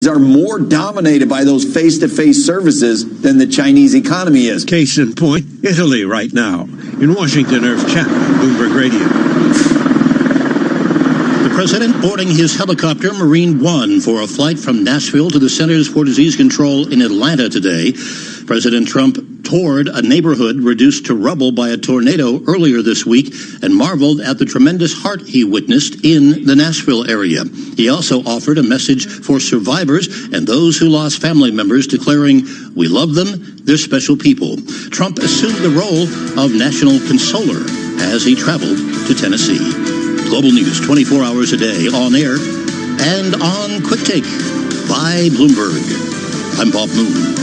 are more dominated by those face-to-face services than the Chinese economy is. Case in point, Italy right now. In Washington, Irv Chapman, Bloomberg Radio. The president boarding his helicopter Marine One for a flight from Nashville to the Centers for Disease Control in Atlanta today. President Trump toured a neighborhood reduced to rubble by a tornado earlier this week and marveled at the tremendous heart he witnessed in the Nashville area. He also offered a message for survivors and those who lost family members, declaring, "We love them, they're special people." Trump assumed the role of national consoler as he traveled to Tennessee. Global news 24 hours a day, on air and on Quick Take by Bloomberg. I'm Bob Moon.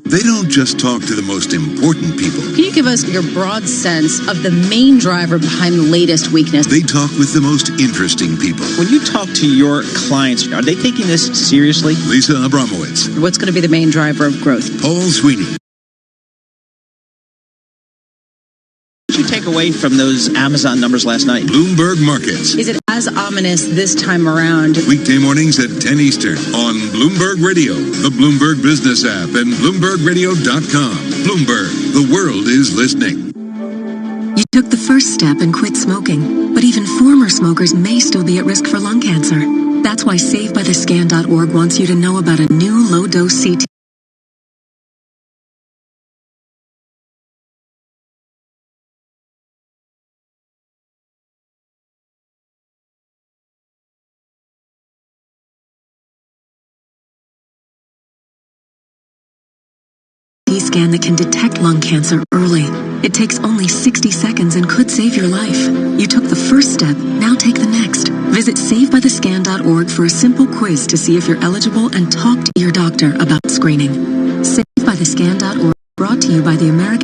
They don't just talk to the most important people. Can you give us your broad sense of the main driver behind the latest weakness? They talk with the most interesting people. When you talk to your clients, are they taking this seriously? Lisa Abramowitz. What's going to be the main driver of growth? Paul Sweeney. What did you take away from those Amazon numbers last night? Bloomberg Markets. Is it as ominous this time around? Weekday mornings at 10 Eastern on Bloomberg Radio, the Bloomberg Business app, and BloombergRadio.com. Bloomberg, the world is listening. You took the first step and quit smoking, but even former smokers may still be at risk for lung cancer. That's why SaveByTheScan.org wants you to know about a new low-dose CT. Scan that can detect lung cancer early. It takes only 60 seconds and could save your life. You took the first step, now take the next. Visit SaveByTheScan.org for a simple quiz to see if you're eligible and talk to your doctor about screening. SaveByTheScan.org, brought to you by the American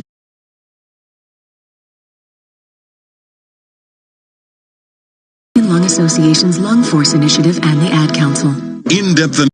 Lung Association's Lung Force Initiative and the Ad Council. In-depth analysis.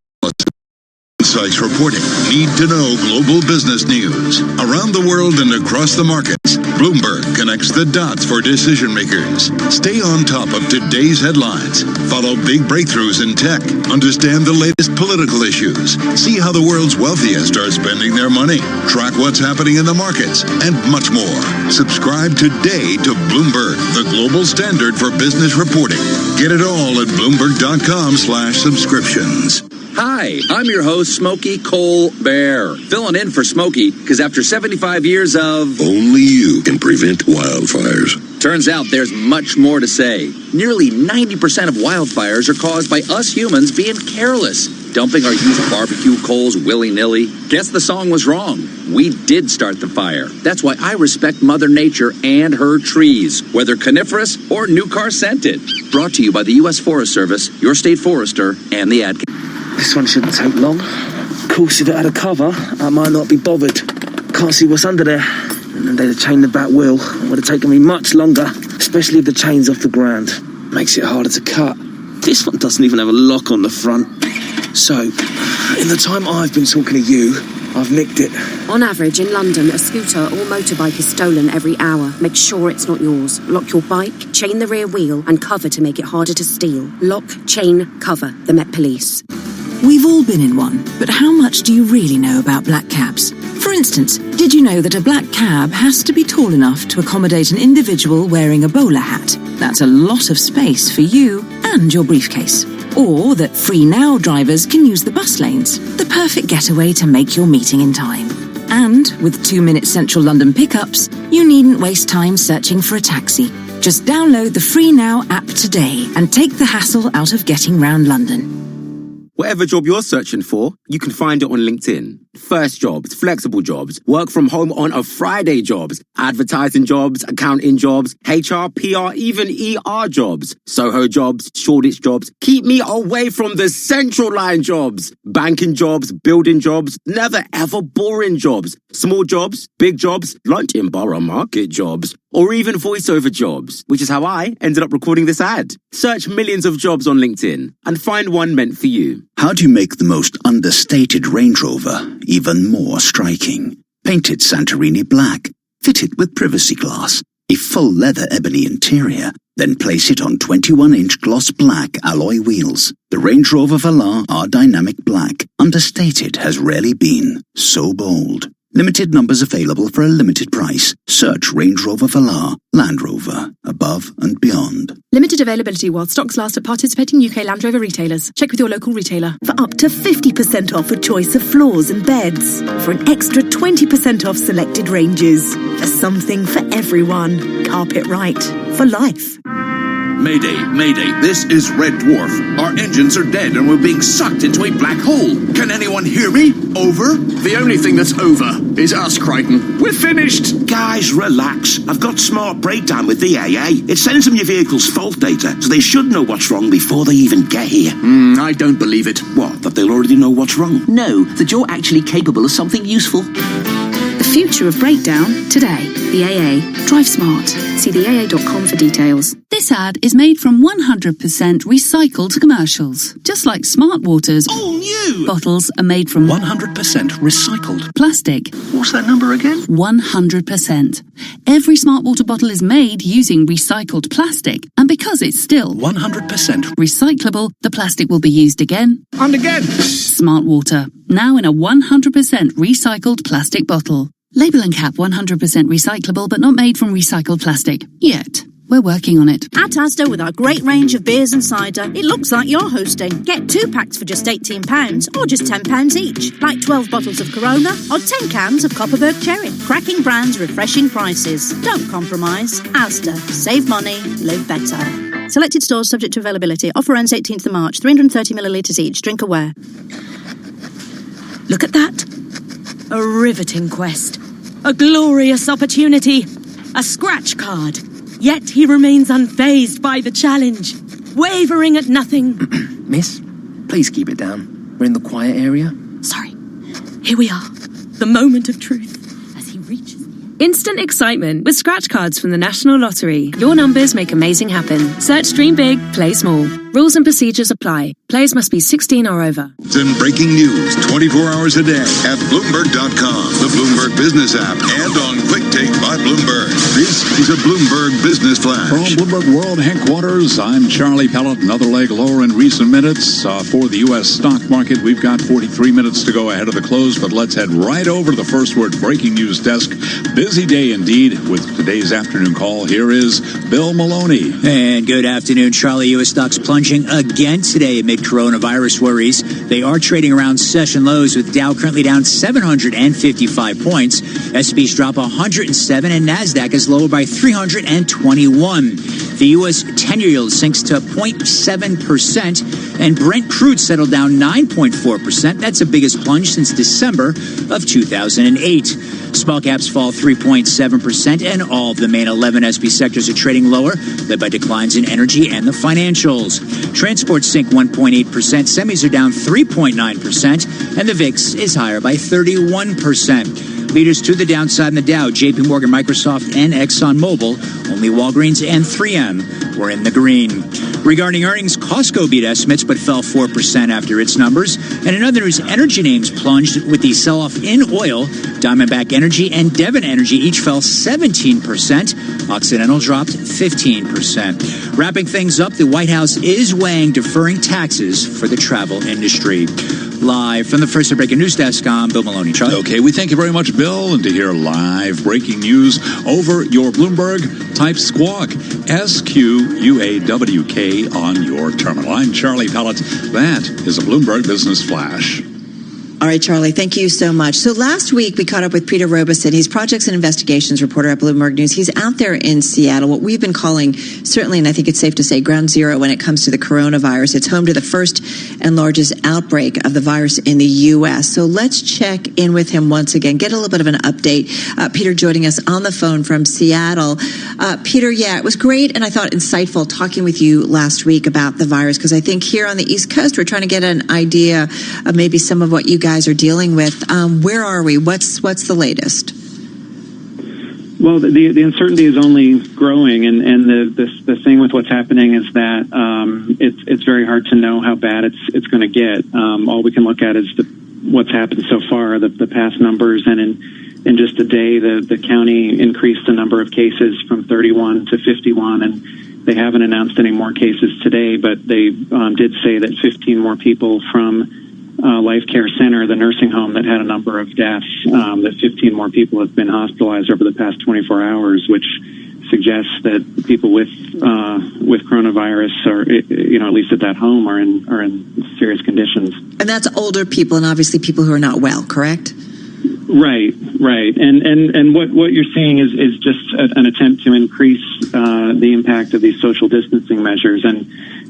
Concise reporting. Need to know global business news. Around the world and across the markets, Bloomberg connects the dots for decision makers. Stay on top of today's headlines. Follow big breakthroughs in tech. Understand the latest political issues. See how the world's wealthiest are spending their money. Track what's happening in the markets, and much more. Subscribe today to Bloomberg, the global standard for business reporting. Get it all at Bloomberg.com/subscriptions. Hi, I'm your host, Smokey Colbert, filling in for Smokey, because after 75 years of... Only you can prevent wildfires. Turns out there's much more to say. Nearly 90% of wildfires are caused by us humans being careless, dumping our used barbecue coals willy-nilly. Guess the song was wrong. We did start the fire. That's why I respect Mother Nature and her trees, whether coniferous or new car scented. Brought to you by the U.S. Forest Service, your state forester, and the Ad Council. This one shouldn't take long. Of course, if it had a cover, I might not be bothered. Can't see what's under there. And then they'd have chained the back wheel. It would have taken me much longer, especially if the chain's off the ground. Makes it harder to cut. This one doesn't even have a lock on the front. So, in the time I've been talking to you, I've nicked it. On average, in London, a scooter or motorbike is stolen every hour. Make sure it's not yours. Lock your bike, chain the rear wheel, and cover to make it harder to steal. Lock, chain, cover. The Met Police. We've all been in one, but how much do you really know about black cabs? For instance, did you know that a black cab has to be tall enough to accommodate an individual wearing a bowler hat? That's a lot of space for you and your briefcase. Or that Free Now drivers can use the bus lanes, the perfect getaway to make your meeting in time. And with 2-minute central London pickups, you needn't waste time searching for a taxi. Just download the Free Now app today and take the hassle out of getting round London. Whatever job you're searching for, you can find it on LinkedIn. First jobs, flexible jobs, work from home on a Friday jobs, advertising jobs, accounting jobs, HR, PR, even ER jobs, Soho jobs, Shoreditch jobs. Keep me away from the central line jobs. Banking jobs, building jobs, never ever boring jobs. Small jobs, big jobs, lunch in Borough Market jobs, or even voiceover jobs, which is how I ended up recording this ad. Search millions of jobs on LinkedIn and find one meant for you. How do you make the most understated Range Rover even more striking? Paint it Santorini black. Fit it with privacy glass. A full leather ebony interior, then place it on 21-inch gloss black alloy wheels. The Range Rover Velar R Dynamic Black, understated, has rarely been so bold. Limited numbers available for a limited price. Search Range Rover Velar, Land Rover, above and beyond. Limited availability while stocks last at participating UK Land Rover retailers. Check with your local retailer. For up to 50% off a choice of floors and beds. For an extra 20% off selected ranges. For something for everyone. Carpet Right. For life. Mayday, Mayday, this is Red Dwarf. Our engines are dead and we're being sucked into a black hole. Can anyone hear me? Over? The only thing that's over is us, Crichton. We're finished. Guys, relax. I've got Smart Breakdown with the AA. It sends them your vehicle's fault data, so they should know what's wrong before they even get here. I don't believe it. What, that they'll already know what's wrong? No, that you're actually capable of something useful. The future of breakdown today. The AA. Drive smart. See theaa.com for details. This ad is made from 100% recycled commercials. Just like Smart Water's all new bottles are made from 100% recycled plastic. What's that number again? 100%. Every Smart Water bottle is made using recycled plastic, and because it's still 100% recyclable, the plastic will be used again and again. Smart Water, now in a 100% recycled plastic bottle. Label and cap 100% recyclable, but not made from recycled plastic. Yet. We're working on it. At Asda, with our great range of beers and cider, it looks like you're hosting. Get 2 packs for just £18 or just £10 each. Like 12 bottles of Corona or 10 cans of Copperberg Cherry. Cracking brands, refreshing prices. Don't compromise. Asda. Save money. Live better. Selected stores subject to availability. Offer ends 18th of March. 330 millilitres each. Drink aware. Look at that. A riveting quest. A glorious opportunity. A scratch card. Yet he remains unfazed by the challenge, wavering at nothing. Miss, please keep it down. We're in the quiet area. Sorry. Here we are. The moment of truth. As he reaches... Instant excitement with scratch cards from the National Lottery. Your numbers make amazing happen. Search Dream Big, Play Small. Rules and procedures apply. Players must be 16 or over. And breaking news 24 hours a day at Bloomberg.com, the Bloomberg Business app, and on Quick Take by Bloomberg. This is a Bloomberg Business Flash. From Bloomberg World Headquarters, I'm Charlie Pellet. Another leg lower in recent minutes for the U.S. stock market. We've got 43 minutes to go ahead of the close, but let's head right over to the First Word breaking news desk. Busy day indeed with today's afternoon call. Here is Bill Maloney. And good afternoon, Charlie. U.S. stocks plunging again today amid coronavirus worries. They are trading around session lows with Dow currently down 755 points. S&P's drop 107 and NASDAQ is lower by 321. The U.S. 10-year yield sinks to 0.7% and Brent crude settled down 9.4%. That's the biggest plunge since December of 2008. Small caps fall 3.7%, and all of the main 11 SP sectors are trading lower, led by declines in energy and the financials. Transport sink 1.8%, semis are down 3.9%, and the VIX is higher by 31%. Leaders to the downside in the Dow, JP Morgan, Microsoft, and ExxonMobil. Only Walgreens and 3M were in the green. Regarding earnings, Costco beat estimates but fell 4% after its numbers. And in other news, energy names plunged with the sell-off in oil. Diamondback Energy and Devon Energy each fell 17%. Occidental dropped 15%. Wrapping things up, the White House is weighing deferring taxes for the travel industry. Live from the First Breaking News Desk, I'm Bill Maloney. Charlie? Okay, we thank you very much, Bill. And to hear live breaking news over your Bloomberg, type Squawk, SQUAWK on your terminal. I'm Charlie Pellet. That is a Bloomberg Business Flash. All right, Charlie, thank you so much. So last week we caught up with Peter Robeson. He's projects and investigations reporter at Bloomberg News. He's out there in Seattle, what we've been calling, certainly, and I think it's safe to say, ground zero when it comes to the coronavirus. It's home to the first and largest outbreak of the virus in the U.S. So let's check in with him once again, get a little bit of an update. Peter joining us on the phone from Seattle. Peter, yeah, it was great and I thought insightful talking with you last week about the virus, because I think here on the East Coast we're trying to get an idea of maybe some of what you guys are dealing with. Where are we? What's the latest? Well, the uncertainty is only growing, and the thing with what's happening is that it's very hard to know how bad it's going to get. All we can look at is what's happened so far, the past numbers, and in just a day, the county increased the number of cases from 31 to 51, and they haven't announced any more cases today, but they did say that 15 more people from Life Care Center, the nursing home that had a number of deaths, that 15 more people have been hospitalized over the past 24 hours, which suggests that people with coronavirus, or at least at that home, are in serious conditions. And that's older people, and obviously people who are not well, correct? Right. And what you're seeing is just an attempt to increase the impact of these social distancing measures, and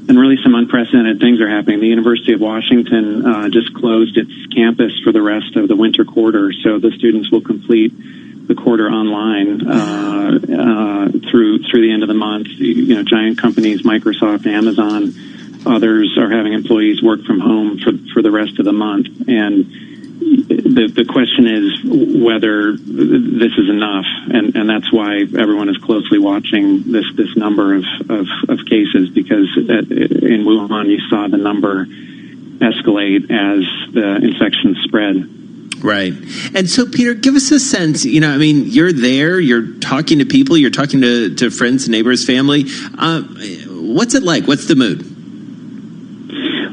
really some unprecedented things are happening. The University of Washington just closed its campus for the rest of the winter quarter, so the students will complete the quarter online through the end of the month. Giant companies, Microsoft, Amazon, others are having employees work from home for the rest of the month, and the question is whether this is enough, and that's why everyone is closely watching this number of cases, because in Wuhan you saw the number escalate as the infection spread. Right. And so, Peter, give us a sense, you're there, you're talking to people, you're talking to friends, neighbors, family. What's it like? What's the mood?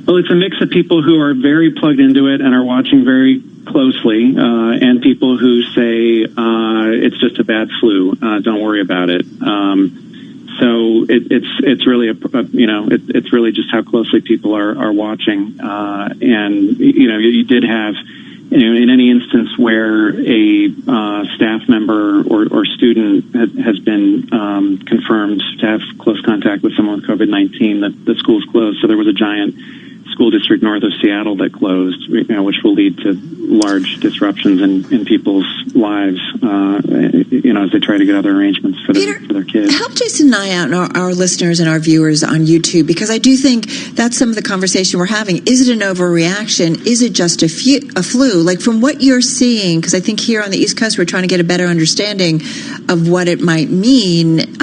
Well, it's a mix of people who are very plugged into it and are watching very closely, and people who say it's just a bad flu. Don't worry about it. So it's really it's really just how closely people are watching, and you did have. In any instance where a staff member or student has been confirmed to have close contact with someone with COVID-19, the school's closed. So there was a giant school district north of Seattle that closed, which will lead to large disruptions in people's lives, as they try to get other arrangements for their kids. Help Jason and I out, and our listeners and our viewers on YouTube, because I do think that's some of the conversation we're having. Is it an overreaction? Is it just a flu? Like, from what you're seeing, because I think here on the East Coast we're trying to get a better understanding of what it might mean.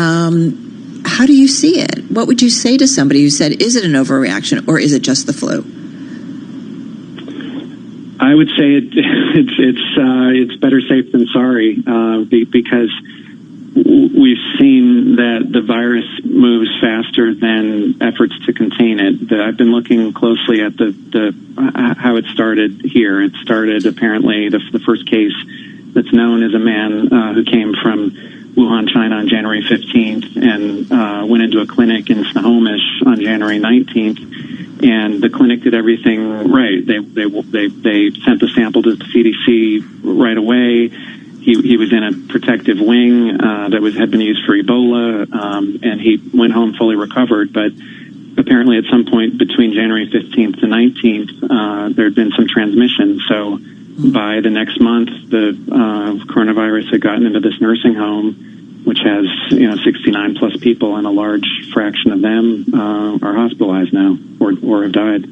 How do you see it? What would you say to somebody who said, is it an overreaction or is it just the flu? I would say it's better safe than sorry, because we've seen that the virus moves faster than efforts to contain it. I've been looking closely at how it started here. It started apparently the first case that's known as a man who came from Wuhan, China on January 15th and went into a clinic in Snohomish on January 19th. And the clinic did everything right. They sent the sample to the CDC right away. He was in a protective wing that had been used for Ebola, and he went home fully recovered. But apparently, at some point between January 15th to 19th, there had been some transmission. So by the next month, the coronavirus had gotten into this nursing home, which has 69 plus people, and a large fraction of them are hospitalized now or have died.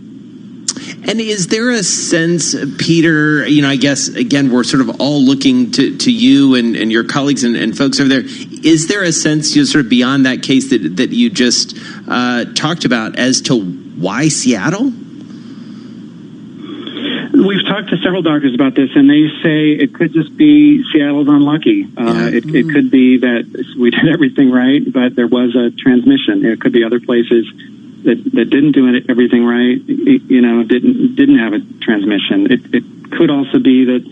And is there a sense, Peter, I guess, again, we're sort of all looking to you and your colleagues and folks over there. Is there a sense, sort of beyond that case that you just talked about, as to why Seattle? We've talked to several doctors about this, and they say it could just be Seattle's unlucky. It could be that we did everything right, but there was a transmission. It could be other places that didn't do everything right, didn't have a transmission. It could also be that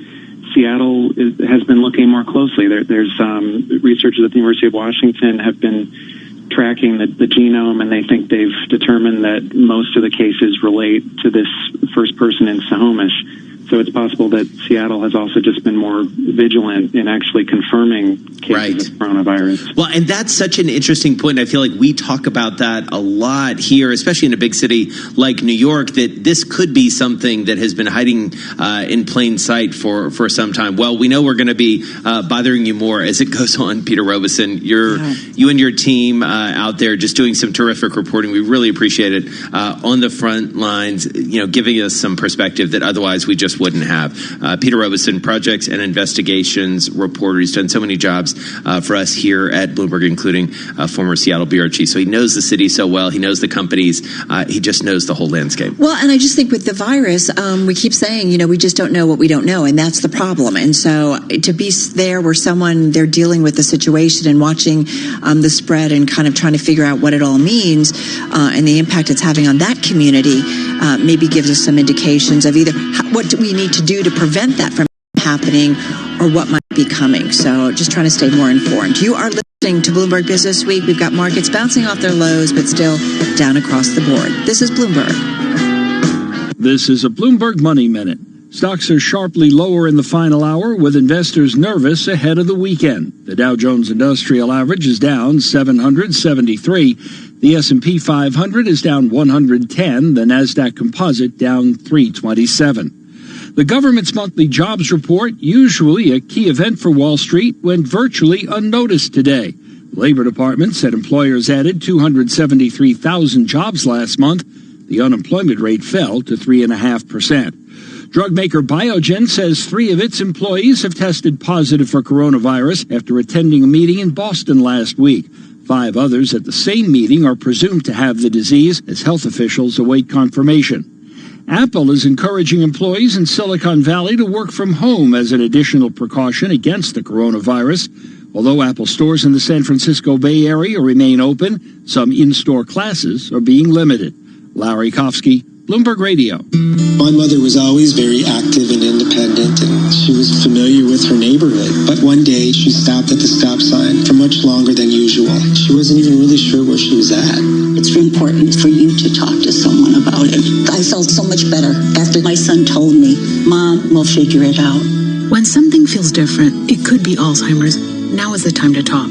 Seattle has been looking more closely. There's researchers at the University of Washington have been tracking the genome, and they think they've determined that most of the cases relate to this first person in Snohomish. So it's possible that Seattle has also just been more vigilant in actually confirming cases of coronavirus. Well, and that's such an interesting point. I feel like we talk about that a lot here, especially in a big city like New York, that this could be something that has been hiding in plain sight for some time. Well, we know we're going to be bothering you more as it goes on, Peter Robeson. You and your team out there just doing some terrific reporting. We really appreciate it on the front lines, giving us some perspective that otherwise we just wouldn't have. Peter Robeson, projects and investigations reporter. He's done so many jobs for us here at Bloomberg, including former Seattle bureau chief. So he knows the city so well. He knows the companies. He just knows the whole landscape. Well, and I just think with the virus, we keep saying, we just don't know what we don't know, and that's the problem. And so to be there where they're dealing with the situation and watching the spread and kind of trying to figure out what it all means and the impact it's having on that community maybe gives us some indications of either what do we need to do to prevent that from happening or what might be coming. So just trying to stay more informed. You are listening to Bloomberg Business Week. We've got markets bouncing off their lows, but still down across the board. This is Bloomberg. This is a Bloomberg Money Minute. Stocks are sharply lower in the final hour, with investors nervous ahead of the weekend. The Dow Jones Industrial Average is down 773. The S&P 500 is down 110. The Nasdaq Composite down 327. The government's monthly jobs report, usually a key event for Wall Street, went virtually unnoticed today. The Labor Department said employers added 273,000 jobs last month. The unemployment rate fell to 3.5%. Drug maker Biogen says 3 of its employees have tested positive for coronavirus after attending a meeting in Boston last week. 5 others at the same meeting are presumed to have the disease as health officials await confirmation. Apple is encouraging employees in Silicon Valley to work from home as an additional precaution against the coronavirus. Although Apple stores in the San Francisco Bay Area remain open, some in-store classes are being limited. Larry Kofsky, Bloomberg Radio. My mother was always very active and independent, and she was familiar with her neighborhood. But one day, she stopped at the stop sign for much longer than usual. She wasn't even really sure where she was at. It's important for you to talk to someone about it. I felt so much better after my son told me, Mom, we'll figure it out. When something feels different, it could be Alzheimer's. Now is the time to talk.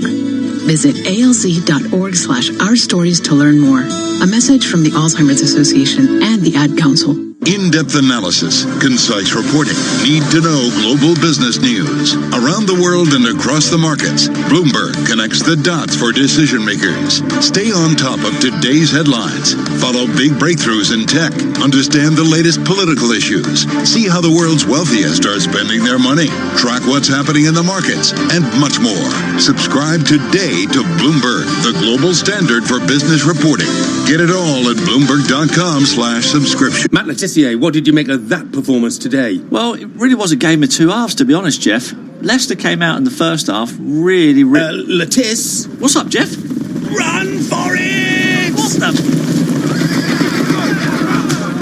Visit alz.org/ourstories to learn more. A message from the Alzheimer's Association and the Ad Council. In-depth analysis, concise reporting, need-to-know global business news. Around the world and across the markets, Bloomberg connects the dots for decision makers. Stay on top of today's headlines. Follow big breakthroughs in tech. Understand the latest political issues. See how the world's wealthiest are spending their money. Track what's happening in the markets, and much more. Subscribe today to Bloomberg, the global standard for business reporting. Get it all at Bloomberg.com/subscription. Matt Letitia, what did you make of that performance today? Well, it really was a game of 2 halves, to be honest, Jeff. Leicester came out in the first half really... Letis? What's up, Jeff? Run for it! What the...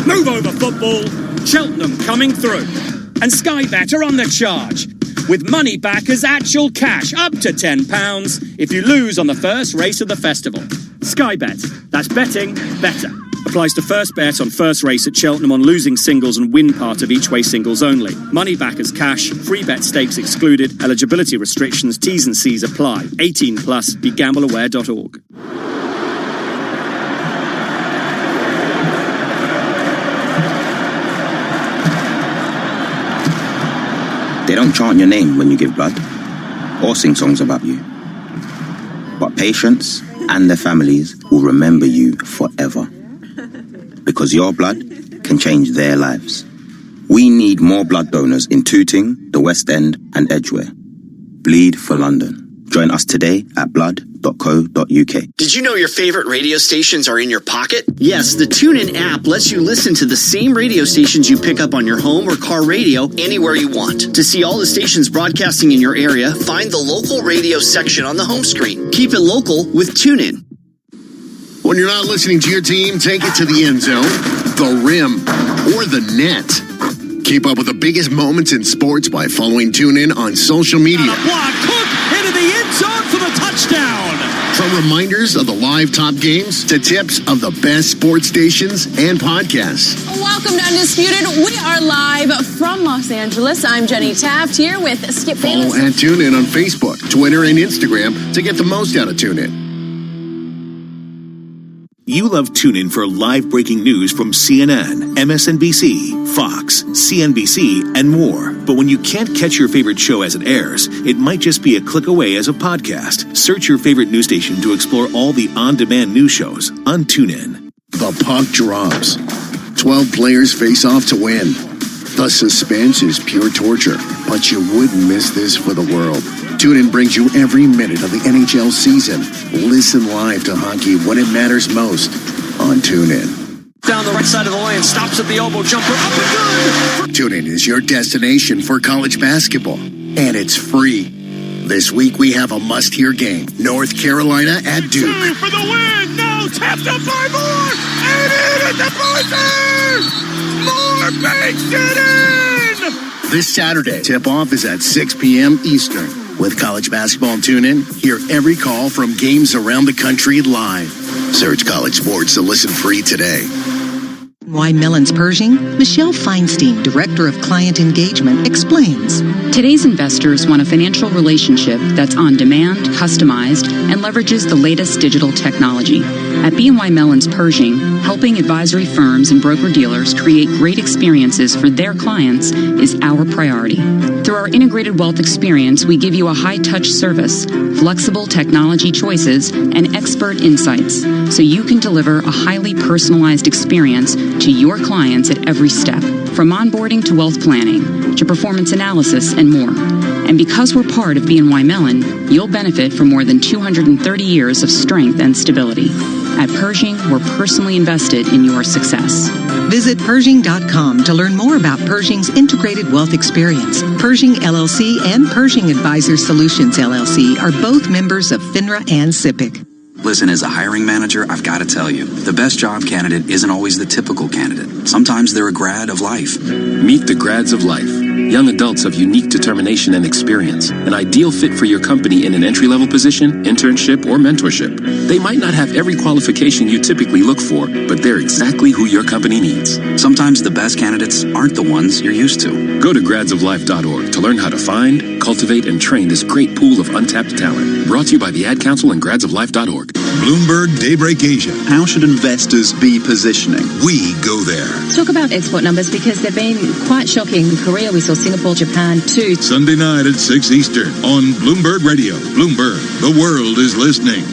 Move over, football. Cheltenham coming through. And Sky Bet are on the charge. With money back as actual cash, up to £10 if you lose on the first race of the festival. Sky Bet. That's betting better. Applies to first bet on first race at Cheltenham on losing singles and win part of each way singles only. Money back as cash, free bet stakes excluded, eligibility restrictions, T's and C's apply. 18 plus, begambleaware.org. They don't chant your name when you give blood or sing songs about you. But patients and their families will remember you forever. Because your blood can change their lives. We need more blood donors in Tooting, the West End and Edgware. Bleed for London. Join us today at blood.co.uk. Did you know your favorite radio stations are in your pocket? Yes, the TuneIn app lets you listen to the same radio stations you pick up on your home or car radio anywhere you want. To see all the stations broadcasting in your area, find the local radio section on the home screen. Keep it local with TuneIn. When you're not listening to your team, take it to the end zone, the rim, or the net. Keep up with the biggest moments in sports by following TuneIn on social media. Block, Cook into the end zone for the touchdown. From reminders of the live top games to tips of the best sports stations and podcasts. Welcome to Undisputed. We are live from Los Angeles. I'm Jenny Taft here with Skip Bayless. Follow and TuneIn on Facebook, Twitter, and Instagram to get the most out of TuneIn. You love TuneIn for live breaking news from CNN, MSNBC, Fox, CNBC, and more. But when you can't catch your favorite show as it airs, it might just be a click away as a podcast. Search your favorite news station to explore all the on-demand news shows on TuneIn. The puck drops. 12 players face off to win. The suspense is pure torture, but you wouldn't miss this for the world. TuneIn brings you every minute of the NHL season. Listen live to hockey when it matters most on TuneIn. Down the right side of the lane, stops at the elbow jumper, up and good! TuneIn is your destination for college basketball, and it's free. This week we have a must-hear game, North Carolina at Duke. Two for the win! Now tapped up by Moore! And in at the buzzer! Moore makes it in! This Saturday, tip-off is at 6 p.m. Eastern. With college basketball and TuneIn, hear every call from games around the country live. Search college sports to listen free today. Why Mellon's Pershing? Michelle Feinstein, Director of Client Engagement, explains. Today's investors want a financial relationship that's on demand, customized, and leverages the latest digital technology. At BNY Mellon's Pershing, helping advisory firms and broker-dealers create great experiences for their clients is our priority. Through our integrated wealth experience, we give you a high-touch service, flexible technology choices, and expert insights, so you can deliver a highly personalized experience to your clients at every step, from onboarding to wealth planning, to performance analysis and more. And because we're part of BNY Mellon, you'll benefit from more than 230 years of strength and stability. At Pershing, we're personally invested in your success. Visit Pershing.com to learn more about Pershing's integrated wealth experience. Pershing LLC and Pershing Advisor Solutions LLC are both members of FINRA and SIPC. Listen, as a hiring manager, I've got to tell you, the best job candidate isn't always the typical candidate. Sometimes they're a grad of life. Meet the grads of life. Young adults of unique determination and experience. An ideal fit for your company in an entry-level position, internship, or mentorship. They might not have every qualification you typically look for, but they're exactly who your company needs. Sometimes the best candidates aren't the ones you're used to. Go to gradsoflife.org to learn how to find, cultivate, and train this great pool of untapped talent. Brought to you by the Ad Council and gradsoflife.org. Bloomberg Daybreak Asia. How should investors be positioning? We go there. Talk about export numbers because they've been quite shocking. Korea, we saw Singapore, Japan too. Sunday night at 6 Eastern on Bloomberg Radio. Bloomberg, the world is listening.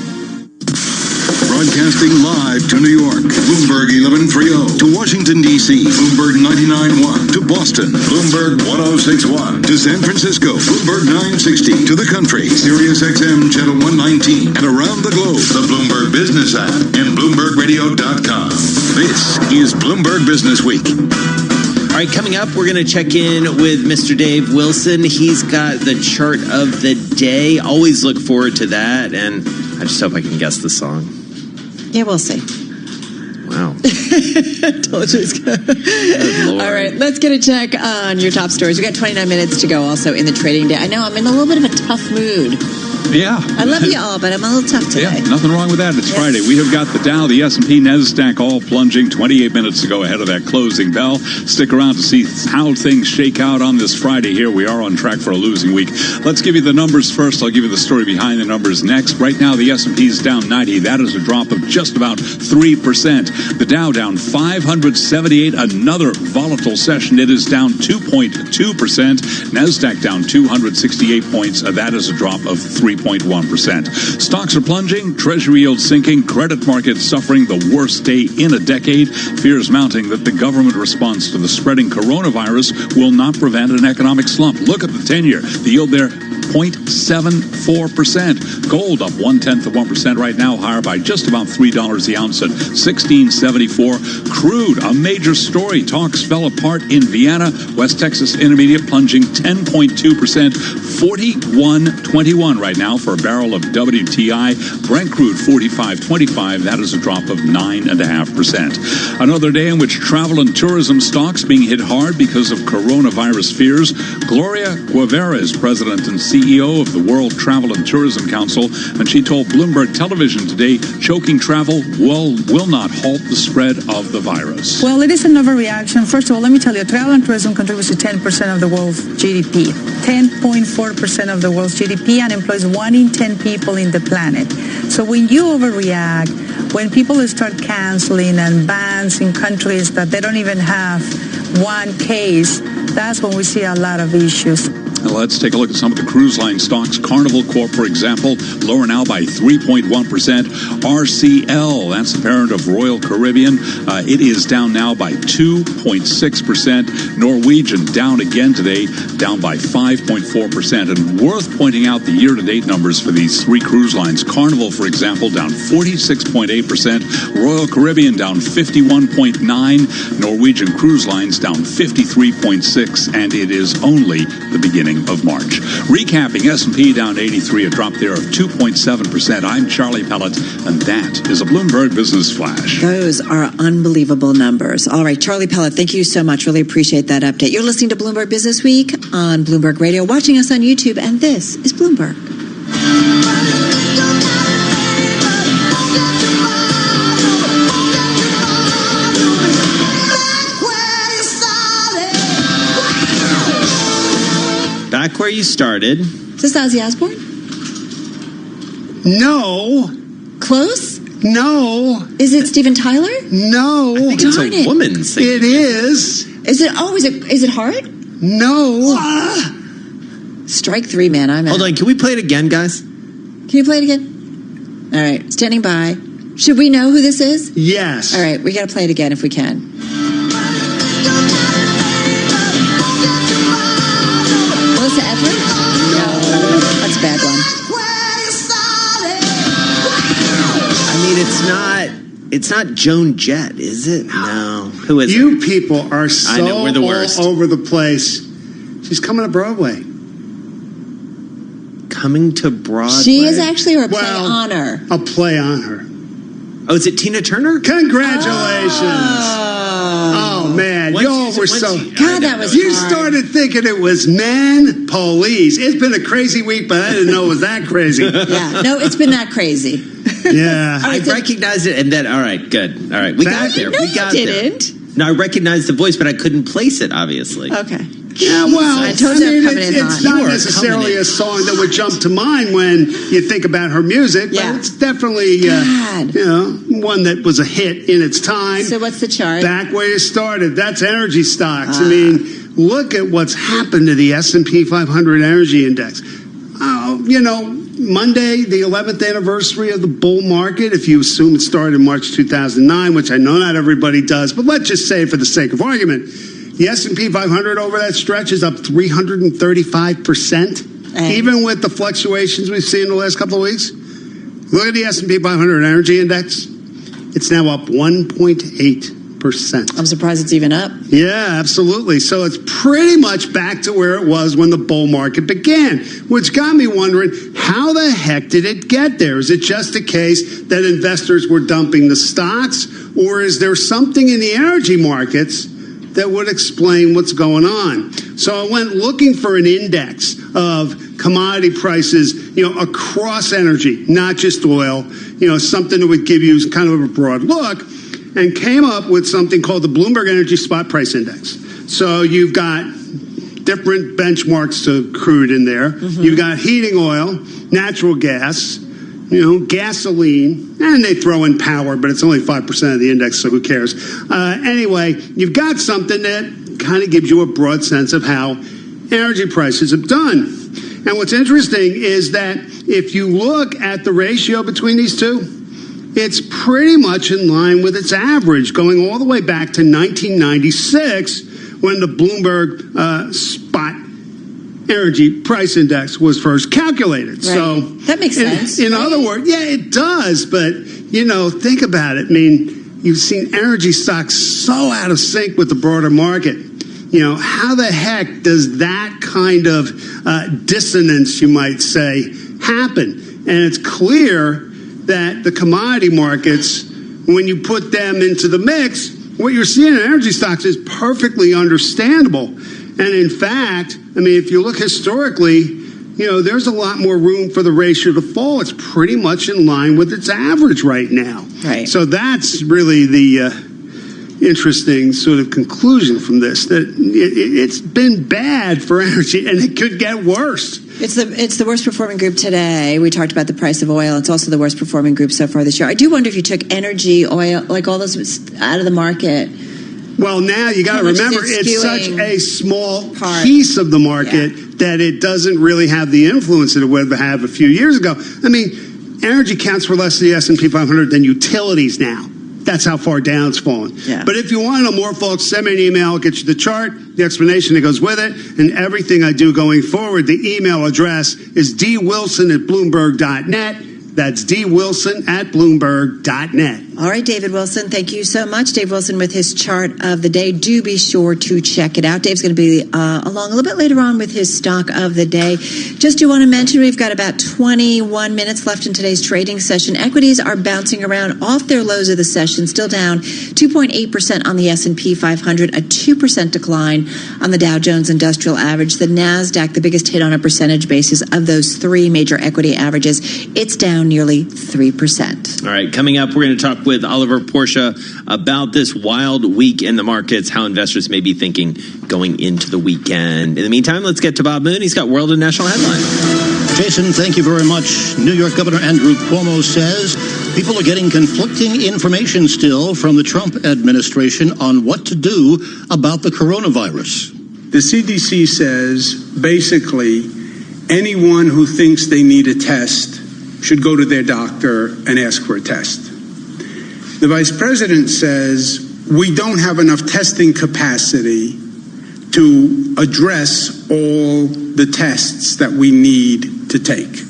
Broadcasting live to New York, Bloomberg 1130. To Washington, D.C., Bloomberg 99.1. To Boston, Bloomberg 106.1. To San Francisco, Bloomberg 960. To the country, Sirius XM Channel 119. And around the globe, the Bloomberg Business app and BloombergRadio.com. This is Bloomberg Business Week. All right, coming up, we're going to check in with Mr. Dave Wilson. He's got the chart of the day. Always look forward to that. And I just hope I can guess the song. Yeah, we'll see. Wow. Told you it's good. All right, let's get a check on your top stories. We've got 29 minutes to go also in the trading day. I know I'm in a little bit of a tough mood. Yeah. I love you all, but I'm a little tough today. Yeah, nothing wrong with that. It's Friday. We have got the Dow, the S&P, NASDAQ all plunging 28 minutes to go ahead of that closing bell. Stick around to see how things shake out on this Friday here. We are on track for a losing week. Let's give you the numbers first. I'll give you the story behind the numbers next. Right now, the S&P is down 90. That is a drop of just about 3%. The Dow down 578. Another volatile session. It is down 2.2%. NASDAQ down 268 points. That is a drop of 3.1%. Stocks are plunging, treasury yields sinking, credit markets suffering the worst day in a decade. Fears mounting that the government response to the spreading coronavirus will not prevent an economic slump. Look at the 10-year. The yield there, 0.74%. Gold up 0.1% right now, higher by just about $3 the ounce at $16.74. Crude, a major story. Talks fell apart in Vienna. West Texas Intermediate plunging 10.2%, 41.21 right now for a barrel of WTI. Brent crude 45.25. That is a drop of 9.5%. Another day in which travel and tourism stocks being hit hard because of coronavirus fears. Gloria Guevara is president and CEO of the World Travel and Tourism Council, and she told Bloomberg Television today choking travel will not halt the spread of the virus. Well, it is an overreaction. First of all, let me tell you, travel and tourism contributes to 10% of the world's GDP, 10.4% of the world's GDP, and employs 1 in 10 people in the planet. So when you overreact, when people start canceling and bans in countries that they don't even have one case, that's when we see a lot of issues. Let's take a look at some of the cruise line stocks. Carnival Corp, for example, lower now by 3.1%. RCL, that's the parent of Royal Caribbean, it is down now by 2.6%. Norwegian down again today, down by 5.4%. And worth pointing out the year-to-date numbers for these three cruise lines. Carnival, for example, down 46.8%. Royal Caribbean down 51.9%. Norwegian Cruise Lines down 53.6%. And it is only the beginning of March. Recapping, S&P down 83, a drop there of 2.7%. I'm Charlie Pellet, and that is a Bloomberg Business Flash. Those are unbelievable numbers. All right, Charlie Pellet, thank you so much. Really appreciate that update. You're listening to Bloomberg Business Week on Bloomberg Radio, watching us on YouTube, and this is Bloomberg. Back where you started. Is this Ozzy Osbourne? No. Close? No. Is it Steven Tyler? No. I think it's a woman singing. It is. Is it? Oh, is it hard? No. Strike three, man. I'm out. Hold on. Can we play it again, guys? Can you play it again? All right. Standing by. Should we know who this is? Yes. All right. We got to play it again if we can. Melissa Etheridge? No. That's a bad one. I mean, it's not Joan Jett, is it? No. Who is you it? people are so I know, we're the worst. all over the place. She's coming to Broadway. Coming to Broadway. She is actually, or a play on her? A play on her. Oh, is it Tina Turner? Congratulations. Oh man, y'all were so... God, that was You hard. started thinking it was men police. It's been a crazy week, but I didn't know it was that crazy. Yeah, no, it's been that crazy. Yeah. I recognized it, and then, all right, good. All right, we got there. No, we got you there. didn't. No, I recognized the voice, but I couldn't place it, obviously. Okay. Yeah, well, I told you I'm coming in hot. it's not You are necessarily coming in a song that would jump to mind when you think about her music, Yeah. but it's definitely one that was a hit in its time. So what's the chart? Back where you started. That's energy stocks. I mean, look at what's happened to the S&P 500 Energy Index. Monday, the 11th anniversary of the bull market, if you assume it started in March 2009, which I know not everybody does, but let's just say for the sake of argument, the S&P 500 over that stretch is up 335%, even with the fluctuations we've seen in the last couple of weeks. Look at the S&P 500 Energy Index. It's now up 1.8%. I'm surprised it's even up. Yeah, absolutely. So it's pretty much back to where it was when the bull market began, which got me wondering, how the heck did it get there? Is it just a case that investors were dumping the stocks, or is there something in the energy markets that would explain what's going on? So I went looking for an index of commodity prices, across energy, not just oil, something that would give you kind of a broad look, and came up with something called the Bloomberg Energy Spot Price Index. So you've got different benchmarks to crude in there. Mm-hmm. You've got heating oil, natural gas, gasoline, and they throw in power, but it's only 5% of the index, so who cares? Anyway, you've got something that kind of gives you a broad sense of how energy prices have done. And what's interesting is that if you look at the ratio between these two, it's pretty much in line with its average, going all the way back to 1996 when the Bloomberg Spot Energy Price Index was first calculated. Right. So that makes sense. In other words, yeah, it does. But, think about it. I mean, you've seen energy stocks so out of sync with the broader market. How the heck does that kind of dissonance, you might say, happen? And it's clear that the commodity markets, when you put them into the mix, what you're seeing in energy stocks is perfectly understandable. And in fact, if you look historically, there's a lot more room for the ratio to fall. It's pretty much in line with its average right now. Right. So that's really the interesting sort of conclusion from this, that it's been bad for energy and it could get worse. It's the worst performing group today. We talked about the price of oil. It's also the worst performing group so far this year. I do wonder if you took energy, oil, like all those out of the market, Well, now you got to remember it's such a small piece of the market that it doesn't really have the influence that it would have a few years ago. I mean, energy counts for less of the S&P 500 than utilities now. That's how far down it's fallen. Yeah. But if you want to know more, folks, send me an email. I'll get you the chart, the explanation that goes with it, and everything I do going forward. The email address is dwilson@bloomberg.net. That's dwilson@bloomberg.net. All right, David Wilson, thank you so much. Dave Wilson with his chart of the day. Do be sure to check it out. Dave's going to be along a little bit later on with his stock of the day. Just do want to mention we've got about 21 minutes left in today's trading session. Equities are bouncing around off their lows of the session, still down 2.8% on the S&P 500, a 2% decline on the Dow Jones Industrial Average. The NASDAQ, the biggest hit on a percentage basis of those three major equity averages, it's down nearly 3%. All right, coming up, we're going to talk with Oliver Portia about this wild week in the markets, how investors may be thinking going into the weekend. In the meantime, let's get to Bob Moon. He's got world and national headlines. Jason, thank you very much. New York Governor Andrew Cuomo says people are getting conflicting information still from the Trump administration on what to do about the coronavirus. The CDC says basically anyone who thinks they need a test should go to their doctor and ask for a test. The vice president says we don't have enough testing capacity to address all the tests that we need to take.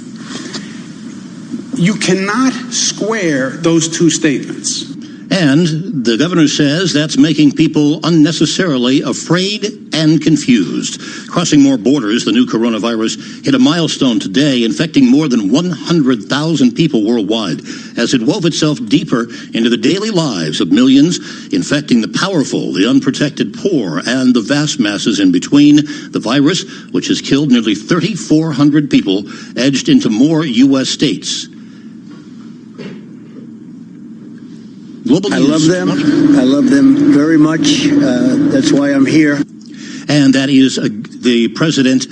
You cannot square those two statements. And the governor says that's making people unnecessarily afraid and confused. Crossing more borders, the new coronavirus hit a milestone today, infecting more than 100,000 people worldwide as it wove itself deeper into the daily lives of millions, infecting the powerful, the unprotected poor, and the vast masses in between. The virus, which has killed nearly 3,400 people, edged into more U.S. states. I love them. I love them very much. That's why I'm here. And that is the president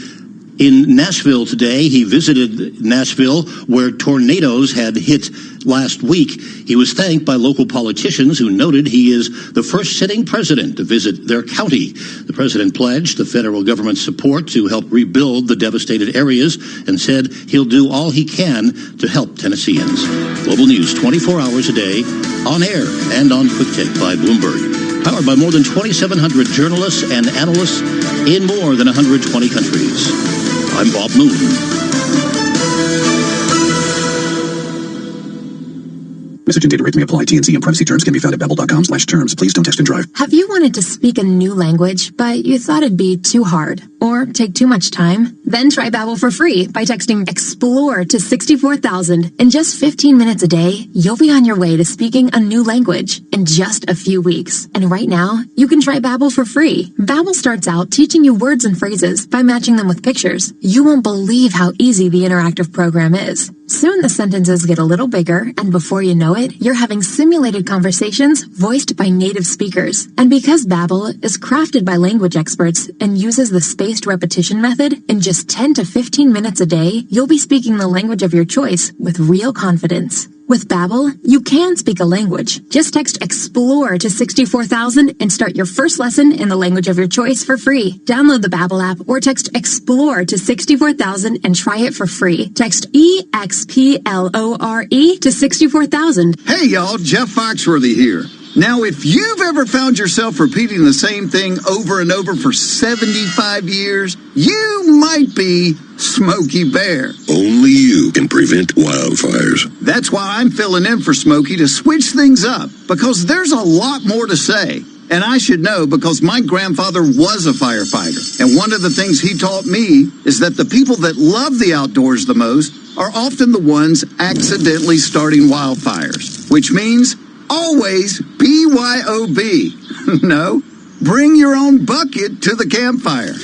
in Nashville today. He visited Nashville, where tornadoes had hit last week. He was thanked by local politicians who noted he is the first sitting president to visit their county. The president pledged the federal government's support to help rebuild the devastated areas and said he'll do all he can to help Tennesseans. Global News 24 hours a day, on air and on Quick Take by Bloomberg. Powered by more than 2,700 journalists and analysts in more than 120 countries. I'm Bob Moon. Message and data rate may apply. T&C and privacy terms can be found at babbel.com/terms. Please don't text and drive. Have you wanted to speak a new language, but you thought it'd be too hard or take too much time? Then try Babbel for free by texting EXPLORE to 64,000. In just 15 minutes a day, you'll be on your way to speaking a new language in just a few weeks. And right now, you can try Babbel for free. Babbel starts out teaching you words and phrases by matching them with pictures. You won't believe how easy the interactive program is. Soon the sentences get a little bigger, and before you know it, you're having simulated conversations voiced by native speakers. And because Babbel is crafted by language experts and uses the spaced repetition method, in just 10 to 15 minutes a day, you'll be speaking the language of your choice with real confidence. With Babbel, you can speak a language. Just text EXPLORE to 64,000 and start your first lesson in the language of your choice for free. Download the Babbel app or text EXPLORE to 64,000 and try it for free. Text EXPLORE to 64,000. Hey y'all, Jeff Foxworthy here. Now, if you've ever found yourself repeating the same thing over and over for 75 years, you might be Smokey Bear. Only you can prevent wildfires. That's why I'm filling in for Smokey to switch things up, because there's a lot more to say. And I should know because my grandfather was a firefighter. And one of the things he taught me is that the people that love the outdoors the most are often the ones accidentally starting wildfires, which means always BYOB. No, bring your own bucket to the campfire.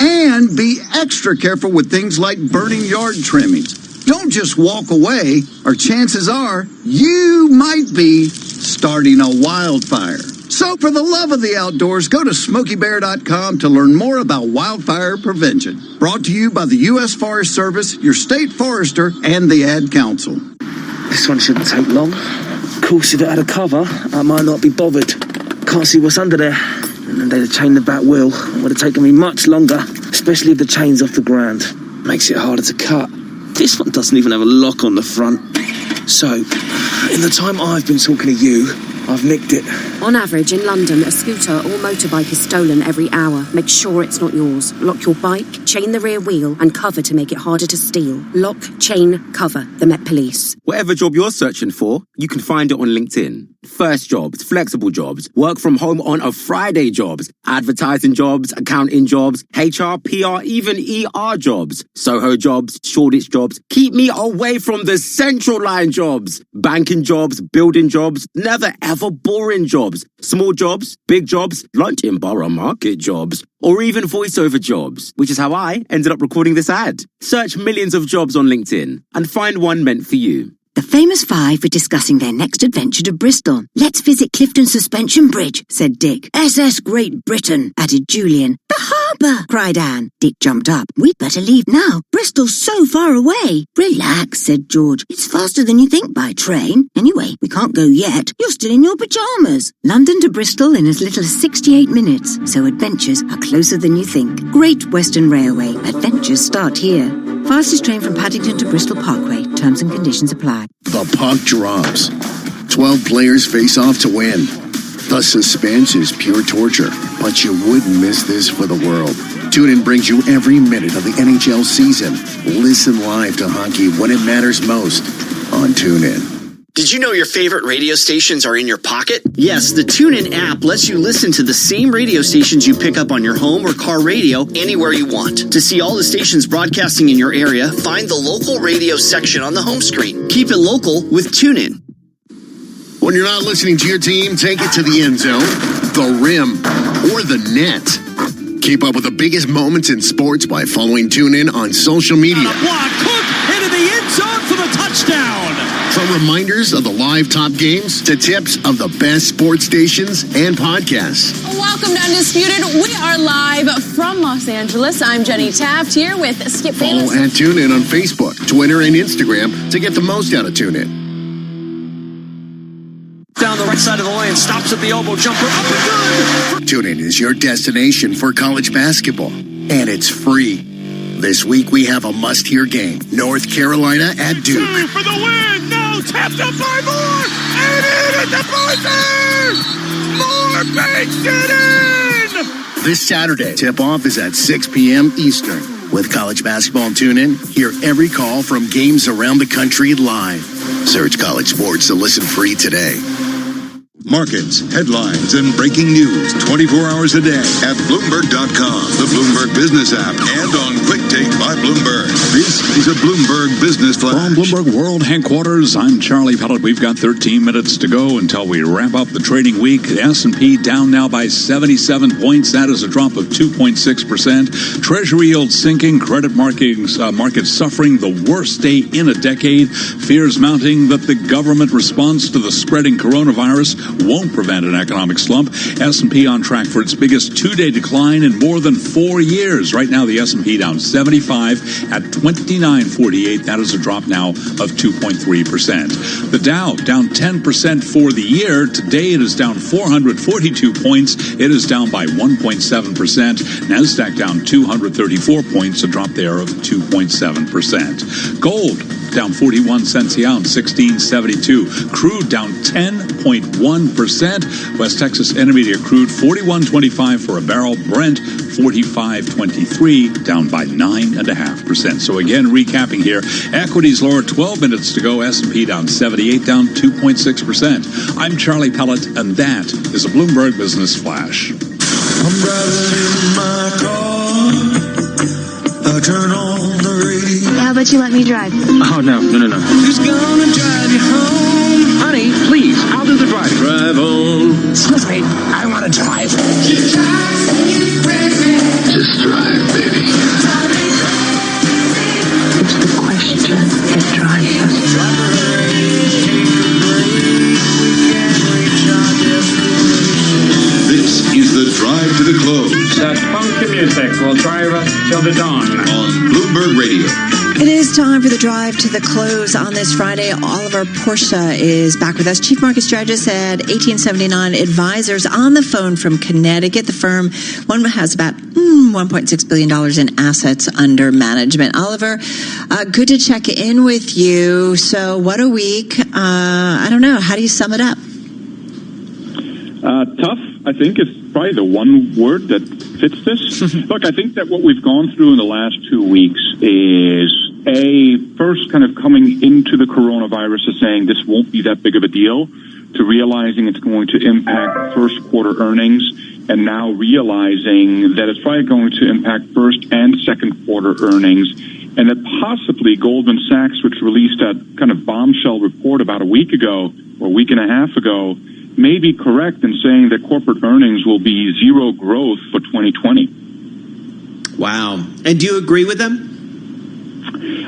And be extra careful with things like burning yard trimmings. Don't just walk away, or chances are you might be starting a wildfire. So for the love of the outdoors, go to SmokeyBear.com to learn more about wildfire prevention. Brought to you by the U.S. Forest Service, your state forester, and the Ad Council. This one shouldn't take long. course, if it had a cover, I might not be bothered. Can't see what's under there. And they'd have chained the back wheel. It would have taken me much longer, especially if the chain's off the ground. Makes it harder to cut. This one doesn't even have a lock on the front. So, in the time I've been talking to you, I've nicked it. On average, in London, a scooter or motorbike is stolen every hour. Make sure it's not yours. Lock your bike, chain the rear wheel, and cover to make it harder to steal. Lock, chain, cover. The Met Police. Whatever job you're searching for, you can find it on LinkedIn. First jobs, flexible jobs, work from home on a Friday jobs, advertising jobs, accounting jobs, HR, PR, even ER jobs, Soho jobs, Shoreditch jobs. Keep me away from the central line jobs. Banking jobs, building jobs, never ever boring jobs. Small jobs, big jobs, lunch in Borough Market jobs, or even voiceover jobs, which is how I ended up recording this ad. Search millions of jobs on LinkedIn and find one meant for you. The famous five were discussing their next adventure to Bristol. Let's visit Clifton Suspension Bridge, said Dick. SS Great Britain, added Julian. The harbour, cried Anne. Dick jumped up. We'd better leave now. Bristol's so far away. Relax, said George. It's faster than you think by train. Anyway, we can't go yet. You're still in your pyjamas. London to Bristol in as little as 68 minutes. So adventures are closer than you think. Great Western Railway. Adventures start here. Fastest train from Paddington to Bristol Parkway. Terms and conditions apply. The puck drops. 12 players face off to win. The suspense is pure torture, but you wouldn't miss this for the world. TuneIn brings you every minute of the NHL season. Listen live to hockey when it matters most on TuneIn. Did you know your favorite radio stations are in your pocket? Yes, the TuneIn app lets you listen to the same radio stations you pick up on your home or car radio anywhere you want. To see all the stations broadcasting in your area, find the local radio section on the home screen. Keep it local with TuneIn. When you're not listening to your team, take it to the end zone, the rim, or the net. Keep up with the biggest moments in sports by following TuneIn on social media. Block, Cook into the end zone for the touchdown. From reminders of the live top games to tips of the best sports stations and podcasts. Welcome to Undisputed. We are live from Los Angeles. I'm Jenny Taft here with Skip Bayless. Follow and TuneIn on Facebook, Twitter, and Instagram to get the most out of TuneIn. Down the right side of the lane, stops at the elbow jumper, up and good! TuneIn is your destination for college basketball, and it's free. This week we have a must-hear game, North Carolina at Duke. Two for the win! No, tapped up by Moore! And in at the buzzer! Moore makes it in! This Saturday, tip-off is at 6 p.m. Eastern. With college basketball and TuneIn, hear every call from games around the country live. Search college sports to listen free today. Markets, headlines, and breaking news 24 hours a day at Bloomberg.com, the Bloomberg Business app, and on Quick Take by Bloomberg. This is a Bloomberg Business Flash. From Bloomberg World Headquarters, I'm Charlie Pellet. We've got 13 minutes to go until we wrap up the trading week. The S&P down now by 77 points. That is a drop of 2.6%. Treasury yield sinking. Credit markets suffering the worst day in a decade. Fears mounting that the government response to the spreading coronavirus won't prevent an economic slump. S&P on track for its biggest two-day decline in more than 4 years. Right now, the S&P down 75 at 2948. That is a drop now of 2.3%. The Dow down 10% for the year. Today, it is down 442 points. It is down by 1.7%. NASDAQ down 234 points, a drop there of 2.7%. Gold down 41 cents a ounce, 16.72. Crude down 10.1%. West Texas Intermediate crude 41.25 for a barrel. Brent 45.23, down by 9.5%. So again, recapping here, equities lower, 12 minutes to go. S&P down 78, down 2.6%. I'm Charlie Pellet, and that is a Bloomberg Business Flash. I'm driving in my car. I turn on the radio. How about you let me drive? Oh, no. Who's gonna drive you home? Honey, please, I'll do the driving. Drive on. Excuse me, I want to drive. Just drive, baby. It's the question that drives us. This is the drive to the close. That funky music will drive us till the dawn. On Bloomberg Radio. It is time for the drive to the close on this Friday. Oliver Portia is back with us, Chief Market Strategist at 1879 Advisors, on the phone from Connecticut. The firm has about $1.6 billion in assets under management. Oliver, good to check in with you. So what a week. I don't know. How do you sum it up? Tough, I think, is probably the one word that fits this. Look, I think that what we've gone through in the last 2 weeks is, first kind of coming into the coronavirus as saying this won't be that big of a deal, to realizing it's going to impact first quarter earnings, and now realizing that it's probably going to impact first and second quarter earnings, and that possibly Goldman Sachs, which released that kind of bombshell report about a week ago or a week and a half ago, may be correct in saying that corporate earnings will be zero growth for 2020. Wow. And do you agree with them?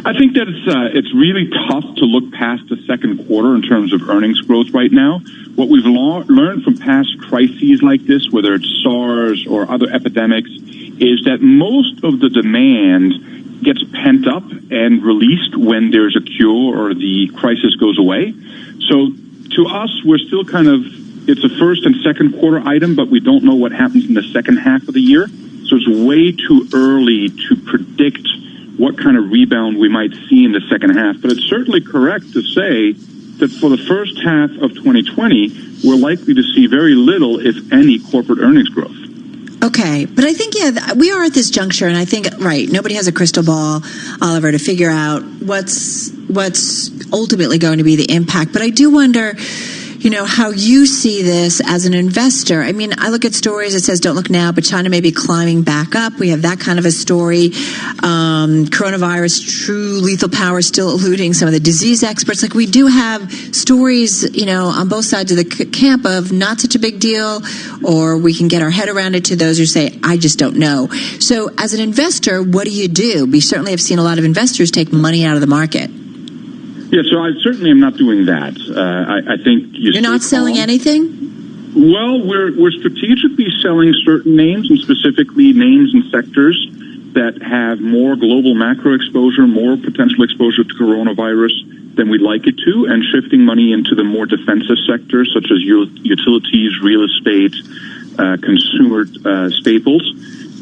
I think that it's really tough to look past the second quarter in terms of earnings growth right now. What we've learned from past crises like this, whether it's SARS or other epidemics, is that most of the demand gets pent up and released when there's a cure or the crisis goes away. So to us, we're still it's a first and second quarter item, but we don't know what happens in the second half of the year. So it's way too early to predict what kind of rebound we might see in the second half. But it's certainly correct to say that for the first half of 2020, we're likely to see very little, if any, corporate earnings growth. Okay, but I think, we are at this juncture, and I think, right, nobody has a crystal ball, Oliver, to figure out what's ultimately going to be the impact. But I do wonder, how you see this as an investor. I mean, I look at stories that says don't look now, but China may be climbing back up. We have that kind of a story. Coronavirus, true lethal power still eluding some of the disease experts. Like, we do have stories, on both sides of the camp of not such a big deal, or we can get our head around it, to those who say, I just don't know. So as an investor, what do? We certainly have seen a lot of investors take money out of the market. Yeah, so I certainly am not doing that. I think you're not selling anything? Well, we're strategically selling certain names, and specifically names and sectors that have more global macro exposure, more potential exposure to coronavirus than we'd like it to, and shifting money into the more defensive sectors such as utilities, real estate, consumer staples.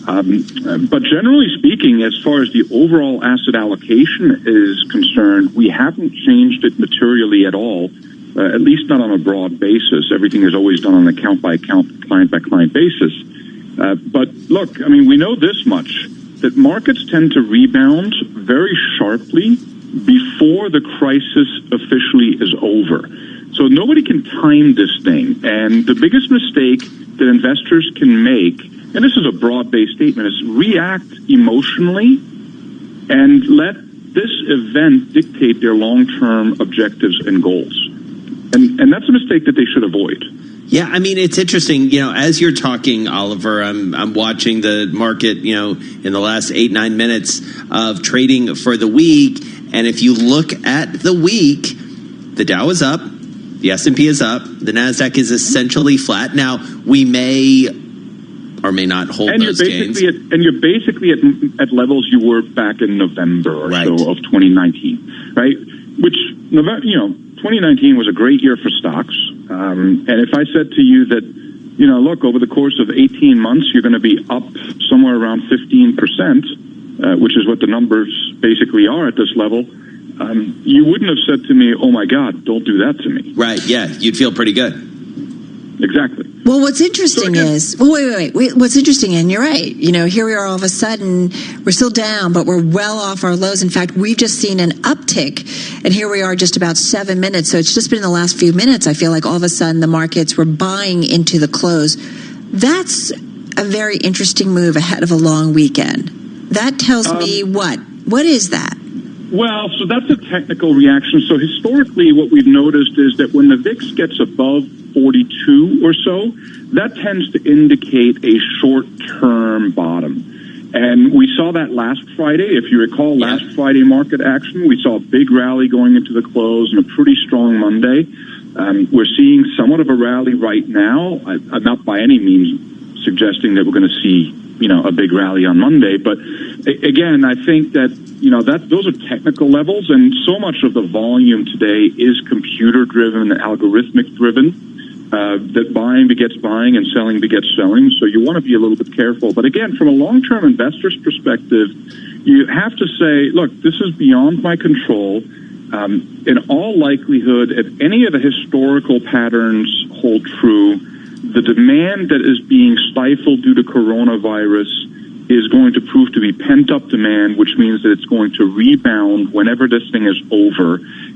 But generally speaking, as far as the overall asset allocation is concerned, we haven't changed it materially at all, at least not on a broad basis. Everything is always done on account-by-account, client-by-client basis. But look, I mean, we know this much, that markets tend to rebound very sharply before the crisis officially is over. So nobody can time this thing. And the biggest mistake that investors can make, and this is a broad-based statement, is react emotionally and let this event dictate their long-term objectives and goals. And that's a mistake that they should avoid. Yeah, I mean, it's interesting, as you're talking, Oliver, I'm watching the market, in the last 8-9 minutes of trading for the week. And if you look at the week, the Dow is up, the S&P is up, the NASDAQ is essentially flat. Now, we may or may not hold those gains. And you're basically at levels you were back in November or so of 2019, right? Which, 2019 was a great year for stocks. And if I said to you that, look, over the course of 18 months, you're going to be up somewhere around 15%, which is what the numbers basically are at this level, you wouldn't have said to me, oh, my God, don't do that to me. Right, yeah, you'd feel pretty good. Exactly. Well, what's interesting is, wait, what's interesting, and you're right, here we are all of a sudden, we're still down, but we're well off our lows. In fact, we've just seen an uptick, and here we are just about 7 minutes. So it's just been in the last few minutes, I feel like all of a sudden the markets were buying into the close. That's a very interesting move ahead of a long weekend. That tells me what? What is that? Well, so that's a technical reaction. So historically, what we've noticed is that when the VIX gets above 42 or so, that tends to indicate a short-term bottom. And we saw that last Friday. If you recall, last Friday market action, we saw a big rally going into the close and a pretty strong Monday. We're seeing somewhat of a rally right now. I'm not by any means suggesting that we're going to see a big rally on Monday. But again, I think that those are technical levels, and so much of the volume today is computer driven, algorithmic driven. That buying begets buying and selling begets selling. So you want to be a little bit careful. But again, from a long-term investor's perspective, you have to say, look, this is beyond my control. In all likelihood, if any of the historical patterns hold true, the demand that is being stifled due to coronavirus is going to prove to be pent-up demand, which means that it's going to rebound whenever this thing is over.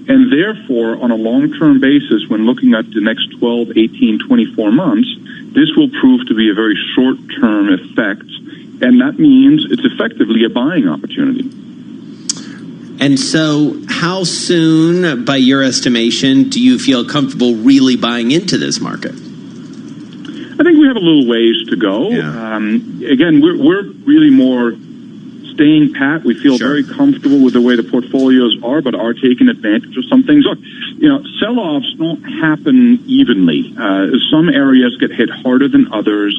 And therefore, on a long-term basis, when looking at the next 12, 18, 24 months, this will prove to be a very short-term effect. And that means it's effectively a buying opportunity. And so how soon, by your estimation, do you feel comfortable really buying into this market? I think we have a little ways to go. Yeah. Again, we're really more staying pat. We feel very comfortable with the way the portfolios are, but are taking advantage of some things. Look, sell-offs don't happen evenly. Some areas get hit harder than others.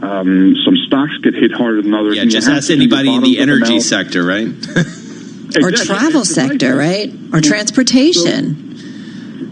Some stocks get hit harder than others. Yeah, just ask anybody in the energy sector, right? Or travel sector, right? Or transportation.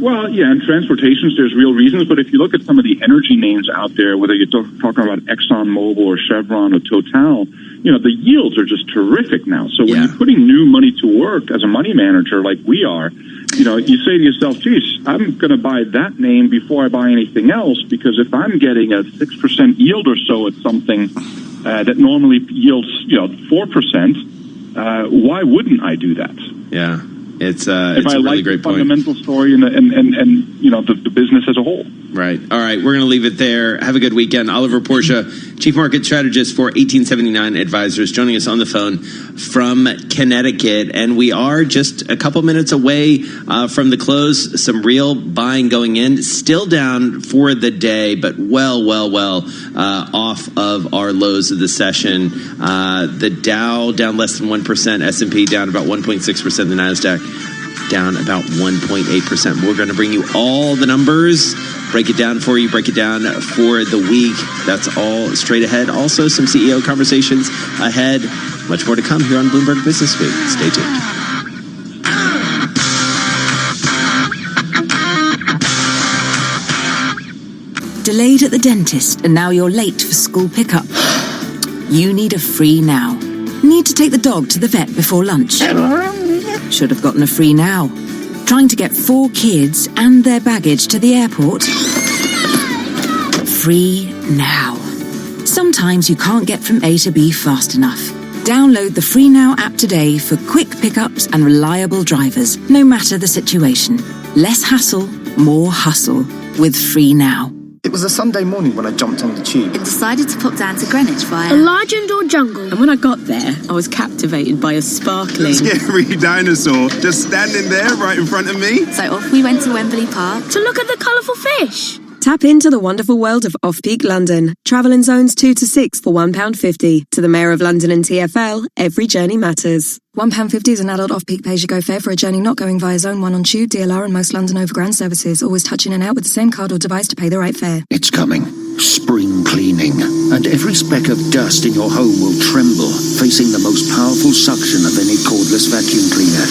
Well, yeah, in transportations, there's real reasons. But if you look at some of the energy names out there, whether you're talking about ExxonMobil or Chevron or Total, the yields are just terrific now. So when you're putting new money to work as a money manager like we are, you say to yourself, geez, I'm going to buy that name before I buy anything else, because if I'm getting a 6% yield or so at something that normally yields 4%, why wouldn't I do that? Yeah. It's a really great point. Fundamental story and the business as a whole. Right. All right. We're going to leave it there. Have a good weekend. Oliver Porsche, Chief Market Strategist for 1879 Advisors, joining us on the phone from Connecticut. And we are just a couple minutes away from the close. Some real buying going in. Still down for the day, but well off of our lows of the session. The Dow down less than 1%. S&P down about 1.6%. The NASDAQ down about 1.8%. We're going to bring you all the numbers, break it down for you, break it down for the week. That's all straight ahead. Also, some CEO conversations ahead. Much more to come here on Bloomberg Business Week. Stay tuned. Delayed at the dentist and now you're late for school pickup. You need a free now. Need to take the dog to the vet before lunch. Should have gotten a free now. Trying to get 4 kids and their baggage to the airport. Free now. Sometimes you can't get from A to B fast enough. Download the Free Now app today for quick pickups and reliable drivers, no matter the situation. Less hassle, more hustle with Free Now. It was a Sunday morning when I jumped on the tube. And decided to pop down to Greenwich via a large indoor jungle. And when I got there, I was captivated by a sparkling scary dinosaur just standing there right in front of me. So off we went to Wembley Park to look at the colourful fish. Tap into the wonderful world of Off-Peak London. Travel in zones 2 to 6 for £1.50. To the Mayor of London and TfL, every journey matters. £1.50 is an adult off-peak pay-as-you-go fare for a journey not going via Zone 1 on Tube, DLR and most London Overground services. Always touch in and out with the same card or device to pay the right fare. It's coming. Spring cleaning. And every speck of dust in your home will tremble, facing the most powerful suction of any cordless vacuum cleaner.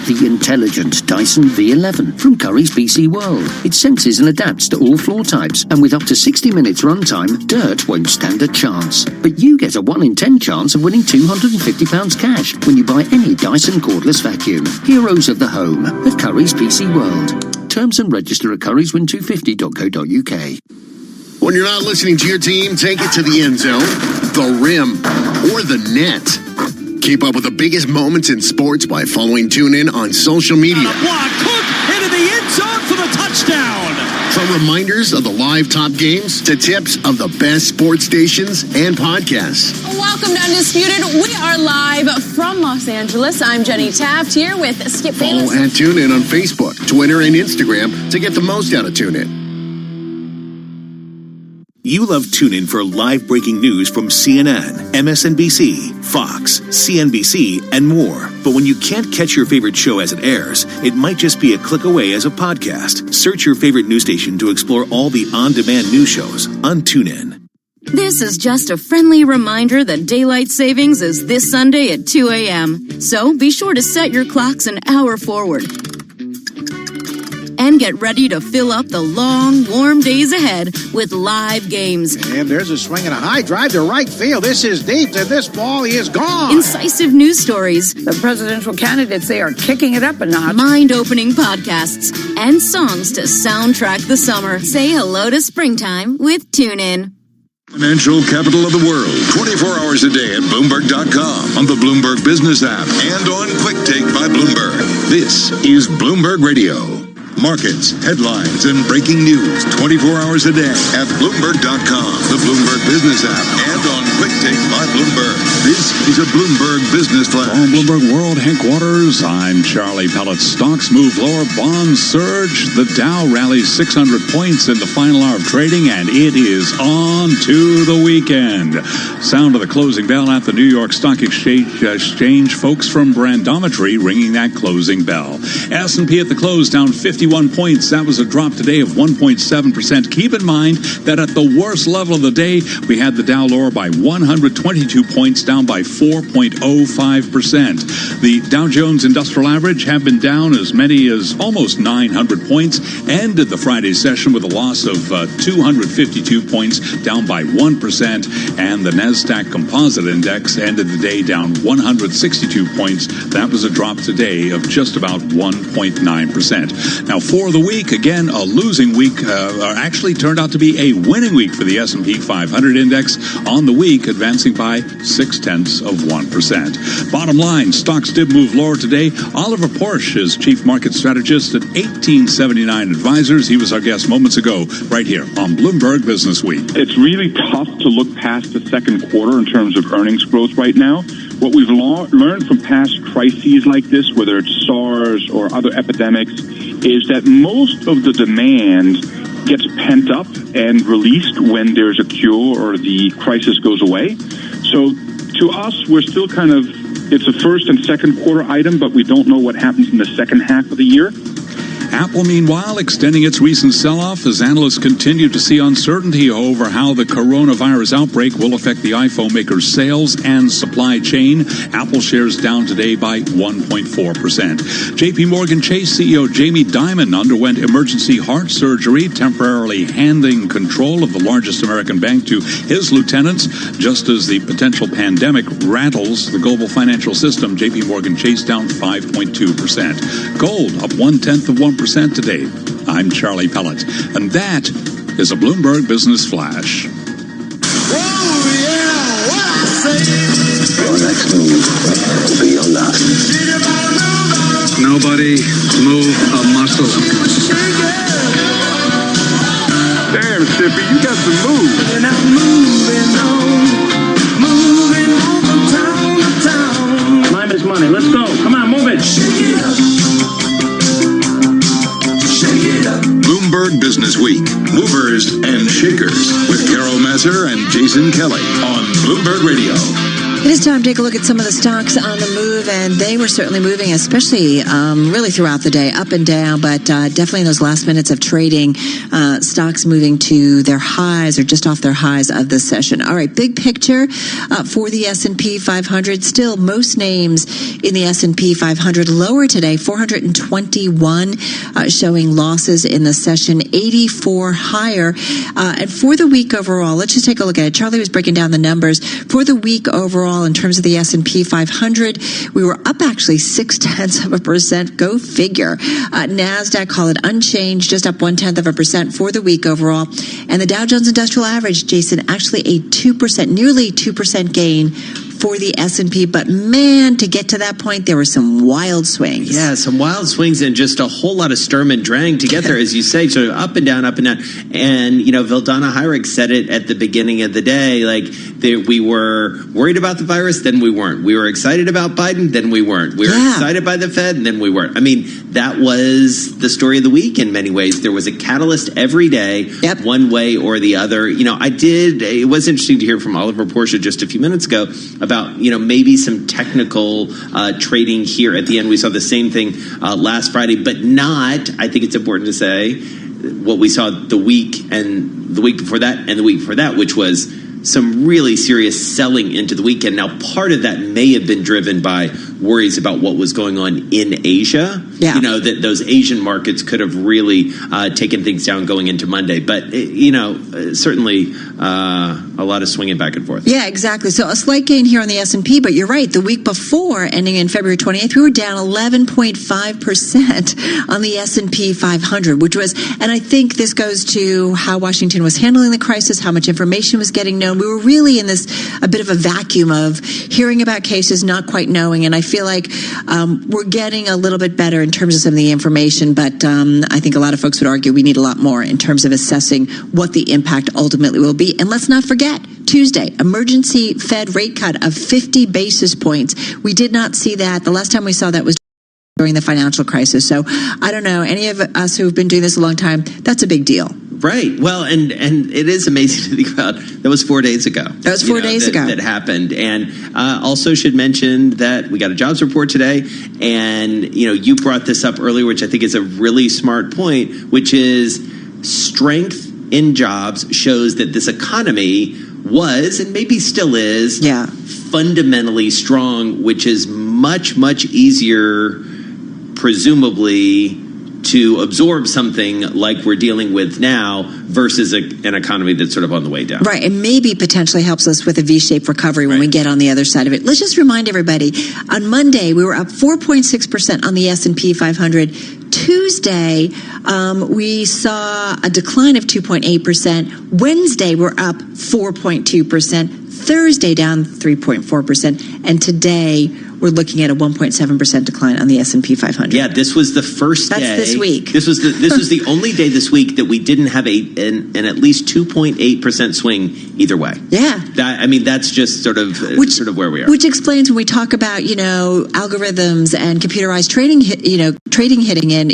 The intelligent Dyson V11 from Curry's PC World. It senses and adapts to all floor types, and with up to 60 minutes runtime, dirt won't stand a chance. But you get a 1 in 10 chance of winning £250 cash when you buy any Dyson cordless vacuum. Heroes of the home at Curry's PC World. Terms and register at curryswin250.co.uk. When you're not listening to your team, take it to the end zone, the rim, or the net. Keep up with the biggest moments in sports by following TuneIn on social media. Block, Cook into the end zone for the touchdown. From reminders of the live top games to tips of the best sports stations and podcasts. Welcome to Undisputed. We are live from Los Angeles. I'm Jenny Taft here with Skip Bayless. Follow at TuneIn on Facebook, Twitter, and Instagram to get the most out of TuneIn. You love TuneIn for live breaking news from CNN, MSNBC, Fox, CNBC, and more. But when you can't catch your favorite show as it airs, it might just be a click away as a podcast. Search your favorite news station to explore all the on-demand news shows on TuneIn. This is just a friendly reminder that daylight savings is this Sunday at 2 a.m. So be sure to set your clocks an hour forward. And get ready to fill up the long, warm days ahead with live games. And there's a swing and a high drive to right field. This is deep, and this ball is gone. Incisive news stories. The presidential candidates, they are kicking it up a notch. Mind-opening podcasts. And songs to soundtrack the summer. Say hello to springtime with TuneIn. Financial capital of the world, 24 hours a day at Bloomberg.com, on the Bloomberg Business app, and on Quick Take by Bloomberg. This is Bloomberg Radio. Markets, headlines, and breaking news 24 hours a day at Bloomberg.com, the Bloomberg Business app, and on Quick Take by Bloomberg. This is a Bloomberg Business Flash. From Bloomberg World Headquarters, I'm Charlie Pellet. Stocks move lower, bonds surge. The Dow rallies 600 points in the final hour of trading, and it is on to the weekend. Sound of the closing bell at the New York Stock Exchange. Folks from Brandometry ringing that closing bell. S&P at the close down 51 points. That was a drop today of 1.7%. Keep in mind that at the worst level of the day, we had the Dow lower by 122 points, down by 4.05%. The Dow Jones Industrial Average have been down as many as almost 900 points. Ended the Friday session with a loss of 252 points, down by 1%. And the NASDAQ Composite Index ended the day down 162 points. That was a drop today of just about 1.9%. Now, for the week, again, a losing week, actually turned out to be a winning week for the S&P 500 index on the week, advancing by 0.6%. Bottom line, stocks did move lower today. Oliver Porsche is chief market strategist at 1879 Advisors. He was our guest moments ago, right here on Bloomberg Business Week. It's really tough to look past the second quarter in terms of earnings growth right now. What we've learned from past crises like this, whether it's SARS or other epidemics, is that most of the demand gets pent up and released when there's a cure or the crisis goes away. So to us, we're still kind of, it's a first and second quarter item, but we don't know what happens in the second half of the year. Apple, meanwhile, extending its recent sell-off as analysts continue to see uncertainty over how the coronavirus outbreak will affect the iPhone maker's sales and supply chain. Apple shares down today by 1.4%. JP Morgan Chase CEO Jamie Dimon underwent emergency heart surgery, temporarily handing control of the largest American bank to his lieutenants. Just as the potential pandemic rattles the global financial system, JP Morgan Chase down 5.2%. Gold up 0.1% today. I'm Charlie Pellet, and that is a Bloomberg Business Flash. Your next move will be your last. Nobody move a muscle. Damn, Sippy, you got some moves. And I'm moving on from town to town. Time is money. Let's go. Come on, move it. Shake it up. Bloomberg Business Week, Movers and Shakers, with Carol Masser and Jason Kelly on Bloomberg Radio. It is time to take a look at some of the stocks on the move, and they were certainly moving, especially really throughout the day, up and down, but definitely in those last minutes of trading, stocks moving to their highs or just off their highs of the session. All right, big picture for the S&P 500. Still, most names in the S&P 500 lower today, 421 showing losses in the session, 84 higher. And for the week overall, let's just take a look at it. Charlie was breaking down the numbers. For the week overall, in terms of the S&P 500, we were up actually 0.6%. Go figure. NASDAQ, call it unchanged, just up 0.1% for the week overall. And the Dow Jones Industrial Average, Jason, actually a 2%, nearly 2% gain for the S&P, but man, to get to that point, there were some wild swings. Yeah, some wild swings and just a whole lot of Sturm and Drang to get there, as you say, so up and down, up and down. And, you know, Vildana Heinrich said it at the beginning of the day, like, we were worried about the virus, then we weren't. We were excited about Biden, then we weren't. We were excited by the Fed, and then we weren't. I mean, that was the story of the week in many ways. There was a catalyst every day, one way or the other. You know, it was interesting to hear from Oliver Porsche just a few minutes ago about, you know, maybe some technical trading here at the end. We saw the same thing last Friday, but not, I think it's important to say, what we saw the week and the week before that and the week before that, which was some really serious selling into the weekend. Now, part of that may have been driven by worries about what was going on in Asia. Yeah. You know, that those Asian markets could have really taken things down going into Monday. But, certainly a lot of swinging back and forth. Yeah, exactly. So a slight gain here on the S&P, but you're right. The week before, ending in February 28th, we were down 11.5% on the S&P 500, which was, and I think this goes to how Washington was handling the crisis, how much information was getting known. We were really in a bit of a vacuum of hearing about cases, not quite knowing. And I feel like we're getting a little bit better in terms of some of the information, but I think a lot of folks would argue we need a lot more in terms of assessing what the impact ultimately will be. And let's not forget, Tuesday, emergency Fed rate cut of 50 basis points. We did not see that. The last time we saw that was during the financial crisis. So I don't know, any of us who've been doing this a long time, that's a big deal. Right. Well, and it is amazing to think about. That was 4 days ago. That was 4 days ago. That happened. And also should mention that we got a jobs report today. And, you brought this up earlier, which I think is a really smart point, which is strength in jobs shows that this economy was, and maybe still is, fundamentally strong, which is much, much easier, presumably, to absorb something like we're dealing with now versus an economy that's sort of on the way down. Right, and maybe potentially helps us with a V-shaped recovery when we get on the other side of it. Let's just remind everybody, on Monday, we were up 4.6% on the S&P 500. Tuesday, we saw a decline of 2.8%. Wednesday, we're up 4.2%. Thursday, down 3.4%. And today, we're looking at a 1.7% decline on the S&P 500. Yeah, this was the first day. That's this week. This was the only day this week that we didn't have an at least 2.8% swing either way. Yeah. That's just sort of where we are. Which explains when we talk about, algorithms and computerized trading hitting in,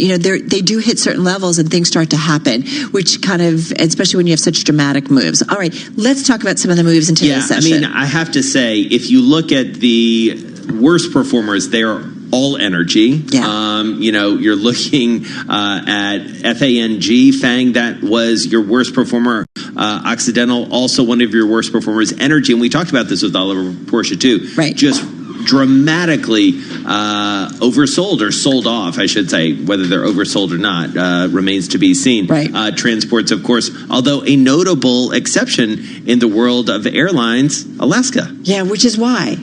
they do hit certain levels and things start to happen, which kind of, especially when you have such dramatic moves. All right, let's talk about some of the moves in today's session. I have to say, if you look at the worst performers, they are all energy. Yeah. You're looking at FANG, that was your worst performer. Occidental, also one of your worst performers. Energy, and we talked about this with Oliver Porsche too. Right. Just dramatically oversold or sold off, I should say. Whether they're oversold or not remains to be seen. Right. Transports, of course, although a notable exception in the world of airlines, Alaska. Yeah, which is why.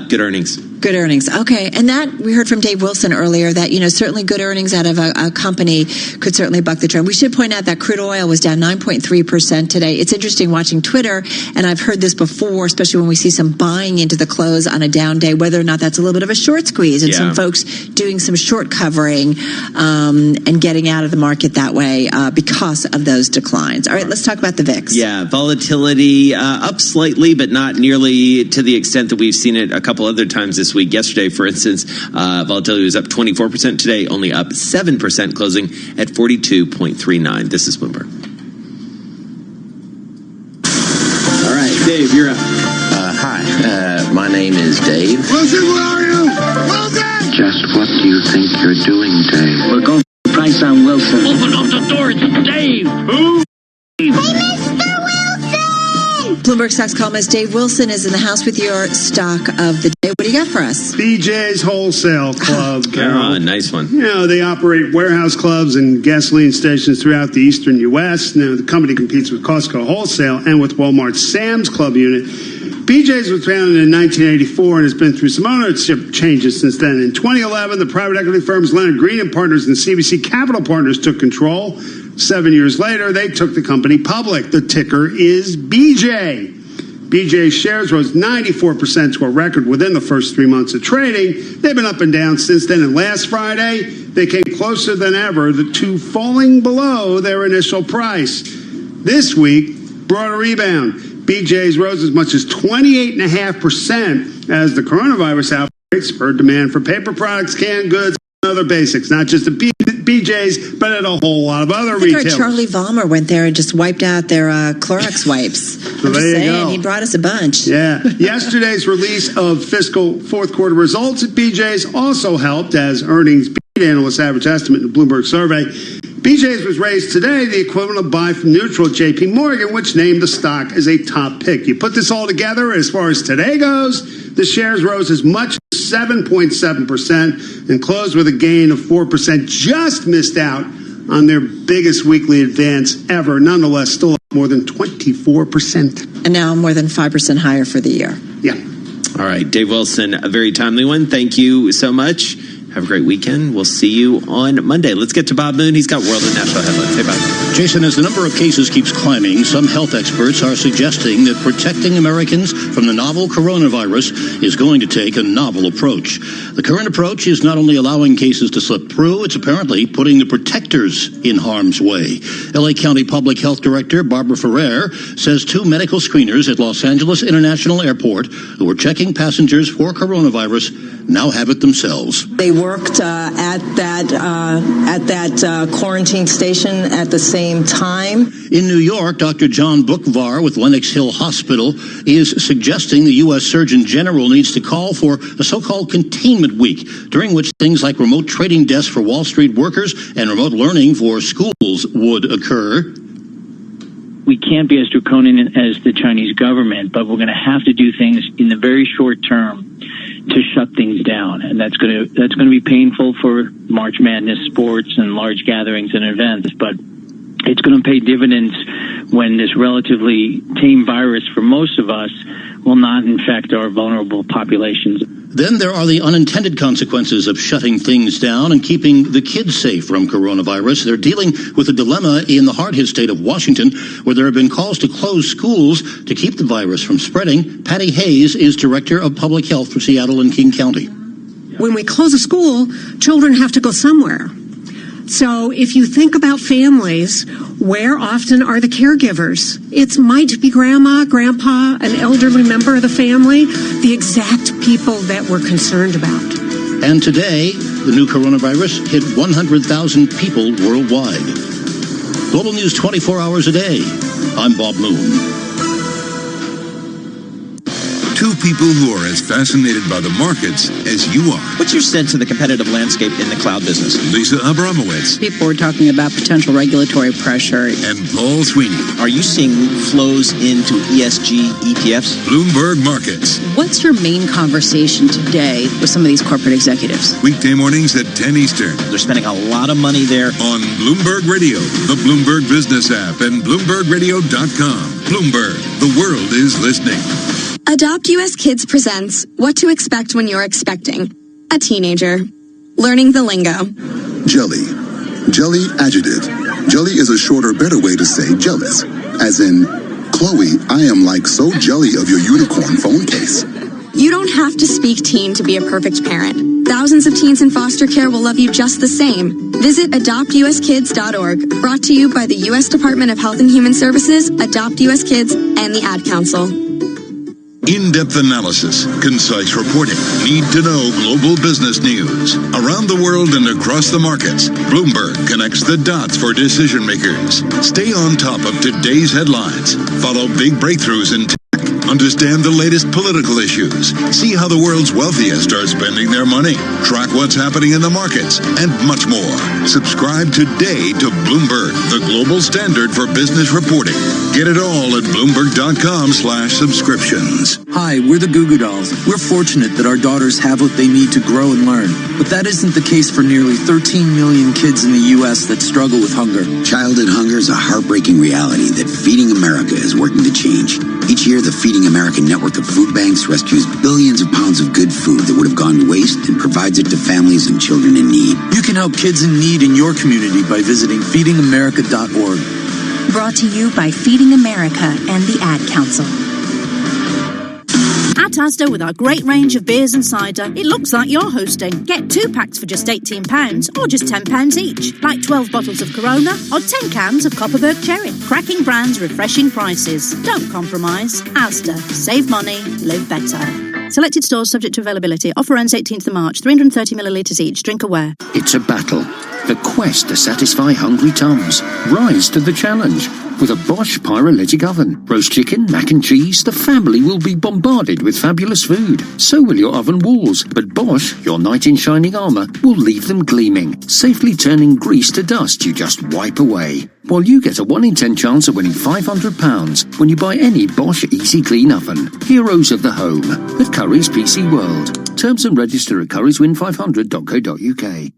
Good earnings. Good earnings. Okay. And that we heard from Dave Wilson earlier that, certainly good earnings out of a company could certainly buck the trend. We should point out that crude oil was down 9.3% today. It's interesting watching Twitter, and I've heard this before, especially when we see some buying into the close on a down day, whether or not that's a little bit of a short squeeze and some folks doing some short covering and getting out of the market that way because of those declines. All right, let's talk about the VIX. Yeah, volatility up slightly, but not nearly to the extent that we've seen it a couple other times this week. Yesterday, for instance, volatility was up 24%. Today, only up 7%, closing at 42.39. This is Bloomberg. All right, Dave, you're up. Hi, my name is Dave. Wilson, where are you? Wilson! Just what do you think you're doing, Dave? We're going to price on Wilson. Open up the door, it's Dave! Who? Hey, Mr. Wilson! Bloomberg Stocks columnist Dave Wilson is in the house with your stock of the day. What do you got for us? BJ's Wholesale Club. Nice one. They operate warehouse clubs and gasoline stations throughout the eastern U.S. Now, the company competes with Costco Wholesale and with Walmart's Sam's Club unit. BJ's was founded in 1984 and has been through some ownership changes since then. In 2011, the private equity firms Leonard Green and Partners and CVC Capital Partners took control. 7 years later, they took the company public. The ticker is BJ. BJ's shares rose 94% to a record within the first 3 months of trading. They've been up and down since then, and last Friday, they came closer than ever to falling below their initial price. This week brought a rebound. BJ's rose as much as 28.5% as the coronavirus outbreak spurred demand for paper products, canned goods, and other basics, not just at BJ's, but at a whole lot of other retailers. Charlie Vollmer went there and just wiped out their Clorox wipes. So there you go. He brought us a bunch. Yeah. Yesterday's release of fiscal fourth quarter results at BJ's also helped as earnings beat analysts' average estimate in the Bloomberg survey. BJ's was raised today, the equivalent of buy from neutral JP Morgan, which named the stock as a top pick. You put this all together, as far as today goes, the shares rose as much as 7.7% and closed with a gain of 4%. Just missed out on their biggest weekly advance ever. Nonetheless, still up more than 24%. And now more than 5% higher for the year. Yeah. All right, Dave Wilson, a very timely one. Thank you so much. Have a great weekend. We'll see you on Monday. Let's get to Bob Moon. He's got world and national headlines. Hey, Bob. Jason, as the number of cases keeps climbing, some health experts are suggesting that protecting Americans from the novel coronavirus is going to take a novel approach. The current approach is not only allowing cases to slip through, it's apparently putting the protectors in harm's way. L.A. County Public Health Director Barbara Ferrer says 2 medical screeners at Los Angeles International Airport who were checking passengers for coronavirus now have it themselves. They worked at that quarantine station at the same time. In New York, Dr. John Bookvar with Lenox Hill Hospital is suggesting the U.S. Surgeon General needs to call for a so-called containment week, during which things like remote trading desks for Wall Street workers and remote learning for schools would occur. We can't be as draconian as the Chinese government, but we're going to have to do things in the very short term to shut things down, and that's going to be painful for March Madness sports and large gatherings and events, but it's going to pay dividends when this relatively tame virus for most of us will not infect our vulnerable populations. Then there are the unintended consequences of shutting things down and keeping the kids safe from coronavirus. They're dealing with a dilemma in the hard-hit state of Washington, where there have been calls to close schools to keep the virus from spreading. Patty Hayes is Director of Public Health for Seattle and King County. When we close a school, children have to go somewhere. So if you think about families, where often are the caregivers? It might be grandma, grandpa, an elderly member of the family, the exact people that we're concerned about. And today, the new coronavirus hit 100,000 people worldwide. Global News 24 hours a day. I'm Bob Moon. 2 people who are as fascinated by the markets as you are. What's your sense of the competitive landscape in the cloud business? Lisa Abramowitz. People were talking about potential regulatory pressure. And Paul Sweeney. Are you seeing flows into ESG ETFs? Bloomberg Markets. What's your main conversation today with some of these corporate executives? Weekday mornings at 10 Eastern. They're spending a lot of money there. On Bloomberg Radio, the Bloomberg Business app, and BloombergRadio.com. Bloomberg, the world is listening. Adopt US Kids presents What to Expect When You're Expecting a Teenager. Learning the lingo. Jelly. Jelly adjective. Jelly is a shorter, better way to say jealous. As in, Chloe, I am like so jelly of your unicorn phone case. You don't have to speak teen to be a perfect parent. Thousands of teens in foster care will love you just the same. Visit adoptuskids.org. Brought to you by the U.S. Department of Health and Human Services, Adopt US Kids, and the Ad Council. In-depth analysis, concise reporting, need-to-know global business news. Around the world and across the markets, Bloomberg connects the dots for decision makers. Stay on top of today's headlines. Follow big breakthroughs in tech. Understand the latest political issues. See how the world's wealthiest are spending their money. Track what's happening in the markets, and much more. Subscribe today to Bloomberg, the global standard for business reporting. Get it all at Bloomberg.com/subscriptions. Hi, we're the Goo Goo Dolls. We're fortunate that our daughters have what they need to grow and learn. But that isn't the case for nearly 13 million kids in the U.S. that struggle with hunger. Childhood hunger is a heartbreaking reality that Feeding America is working to change. Each year, the Feeding America network of food banks rescues billions of pounds of good food that would have gone to waste and provides it to families and children in need. You can help kids in need in your community by visiting feedingamerica.org. Brought to you by Feeding America and the Ad Council. At Asda, with our great range of beers and cider, it looks like you're hosting. Get 2 packs for just £18 or just £10 each. Like 12 bottles of Corona or 10 cans of Copperberg Cherry. Cracking brands, refreshing prices. Don't compromise. Asda. Save money. Live better. Selected stores subject to availability. Offer ends 18th of March. 330 millilitres each. Drink aware. It's a battle. The quest to satisfy hungry tums. Rise to the challenge. with a Bosch Pyrolytic oven. Roast chicken, mac and cheese, the family will be bombarded with fabulous food. So will your oven walls, but Bosch, your knight in shining armor, will leave them gleaming, safely turning grease to dust you just wipe away. While you get a 1 in 10 chance of winning £500 when you buy any Bosch Easy Clean oven. Heroes of the home at Curry's PC World. Terms and register at curryswin500.co.uk.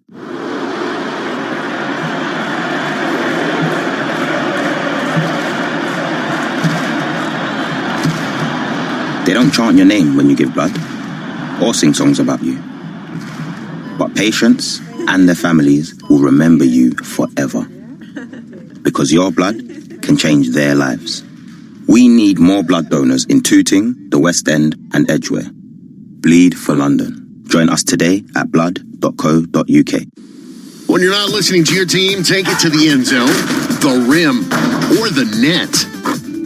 They don't chant your name when you give blood, or sing songs about you. But patients and their families will remember you forever. Because your blood can change their lives. We need more blood donors in Tooting, the West End and Edgware. Bleed for London. Join us today at blood.co.uk. When you're not listening to your team, take it to the end zone, the rim, or the net.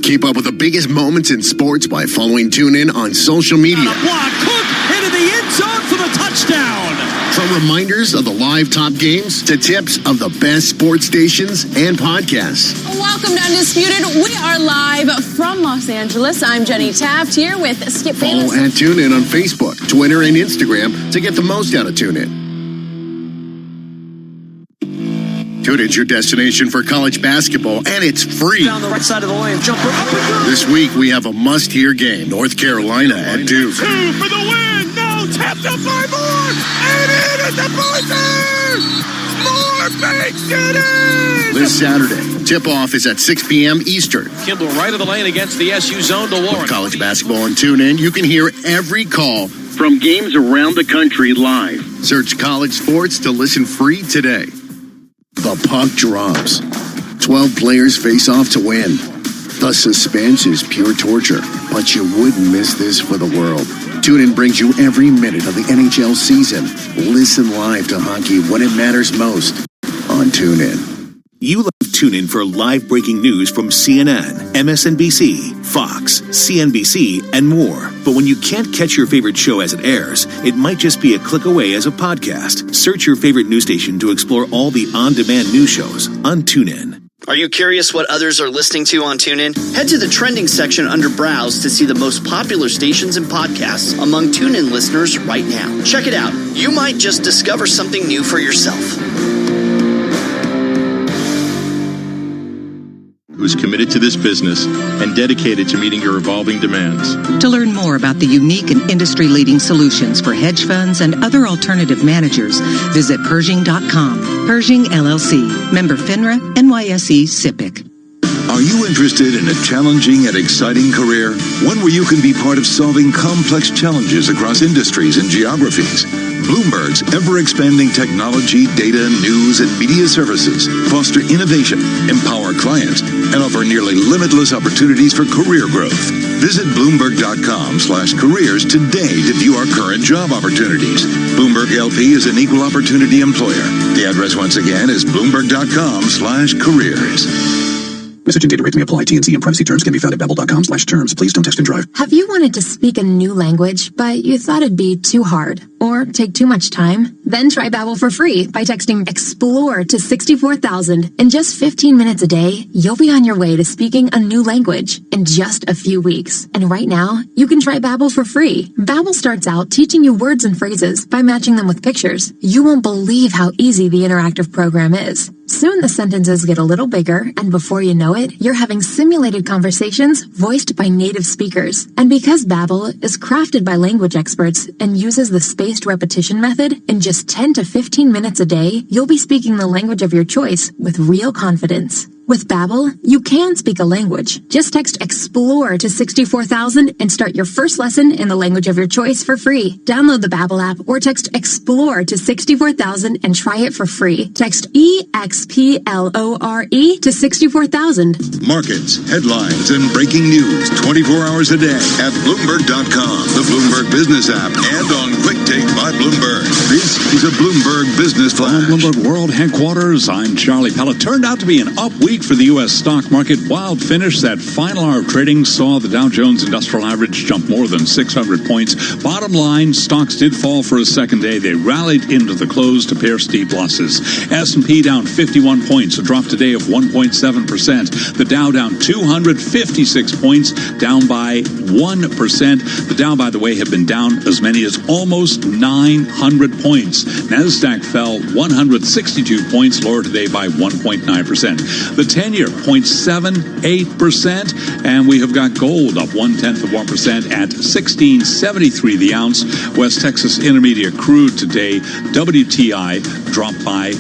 Keep up with the biggest moments in sports by following TuneIn on social media. Block, Cook into the end zone for the touchdown. From reminders of the live top games to tips of the best sports stations and podcasts. Welcome to Undisputed. We are live from Los Angeles. I'm Jenny Taft here with Skip Follow Bayless. at TuneIn on Facebook, Twitter, and Instagram to get the most out of TuneIn. TuneIn's your destination for college basketball, and it's free. Down the right side of the lane, jumper up and good. This week, we have a must-hear game, North Carolina at Duke. 2 for the win. No, tapped up by Moore. And in at the buzzer. Moore makes it in. This Saturday, tip-off is at 6 p.m. Eastern. Kimball right of the lane against the SU zone to Warren. With college basketball on TuneIn, you can hear every call from games around the country live. Search college sports to listen free today. The puck drops. 12 players face off to win. The suspense is pure torture, but you wouldn't miss this for the world. TuneIn brings you every minute of the NHL season. Listen live to hockey when it matters most on TuneIn. You love TuneIn for live breaking news from CNN, MSNBC, Fox, CNBC, and more. But when you can't catch your favorite show as it airs, it might just be a click away as a podcast. Search your favorite news station to explore all the on-demand news shows on TuneIn. Are you curious what others are listening to on TuneIn? Head to the trending section under Browse to see the most popular stations and podcasts among TuneIn listeners right now. Check it out. You might just discover something new for yourself. Who's committed to this business and dedicated to meeting your evolving demands. To learn more about the unique and industry-leading solutions for hedge funds and other alternative managers, visit Pershing.com. Pershing LLC. Member FINRA, NYSE, SIPC. Are you interested in a challenging and exciting career? One where you can be part of solving complex challenges across industries and geographies. Bloomberg's ever-expanding technology, data, news, and media services foster innovation, empower clients, and offer nearly limitless opportunities for career growth. Visit Bloomberg.com/careers today to view our current job opportunities. Bloomberg LP is an equal opportunity employer. The address once again is Bloomberg.com/careers. Message and data rate may apply. T&C and privacy terms can be found at Babbel.com/terms. Please don't text and drive. Have you wanted to speak a new language, but you thought it'd be too hard or take too much time? Then try Babbel for free by texting EXPLORE to 64,000. In just 15 minutes a day, you'll be on your way to speaking a new language in just a few weeks. And right now, you can try Babbel for free. Babbel starts out teaching you words and phrases by matching them with pictures. You won't believe how easy the interactive program is. Soon the sentences get a little bigger, and before you know it, you're having simulated conversations voiced by native speakers. And because Babbel is crafted by language experts and uses the spaced repetition method, in just 10 to 15 minutes a day, you'll be speaking the language of your choice with real confidence. With Babbel, you can speak a language. Just text EXPLORE to 64,000 and start your first lesson in the language of your choice for free. Download the Babbel app or text EXPLORE to 64,000 and try it for free. Text EXPLORE to 64,000. Markets, headlines, and breaking news 24 hours a day at Bloomberg.com, the Bloomberg Business app, and on Quick Take by by Bloomberg. This is a Bloomberg Business Flash. From Bloomberg World Headquarters, I'm Charlie Pellett. Turned out to be an up week for the U.S. stock market. Wild finish. That final hour of trading saw the Dow Jones Industrial Average jump more than 600 points. Bottom line, stocks did fall for a second day. They rallied into the close to pair steep losses. S&P down 51 points, a drop today of 1.7%. The Dow down 256 points, down by 1%. The Dow, by the way, had been down as many as almost 900 points. NASDAQ fell 162 points, lower today by 1.9%. The 10-year, 0.78%, and we have got gold up 0.1% at $16.73 the ounce. West Texas Intermediate crude today, WTI, dropped by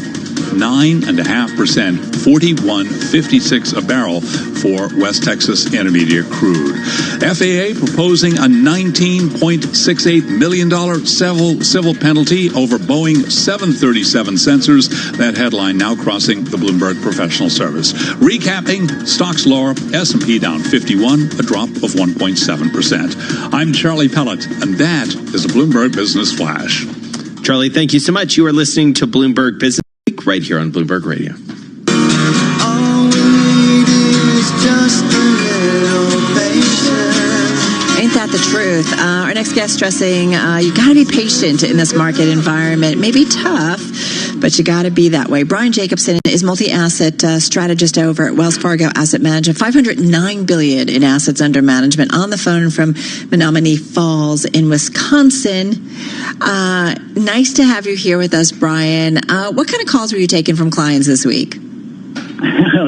9.5%, $41.56 a barrel for West Texas Intermediate crude. FAA proposing a $19.68 million civil penalty over Boeing 737 sensors. That headline now crossing the Bloomberg Professional Service. Recapping, stocks lower, S&P down 51, a drop of 1.7%. I'm Charlie Pellett, and that is a Bloomberg Business Flash. Charlie, thank you so much. You are listening to Bloomberg Business Week right here on Bloomberg Radio. Ain't that the truth? Our next guest stressing you got to be patient in this market environment. It may be tough, but you got to be that way. Brian Jacobson is multi-asset strategist over at Wells Fargo Asset Management. $509 billion in assets under management. On the phone from Menominee Falls in Wisconsin. Nice to have you here with us, Brian. What kind of calls were you taking from clients this week?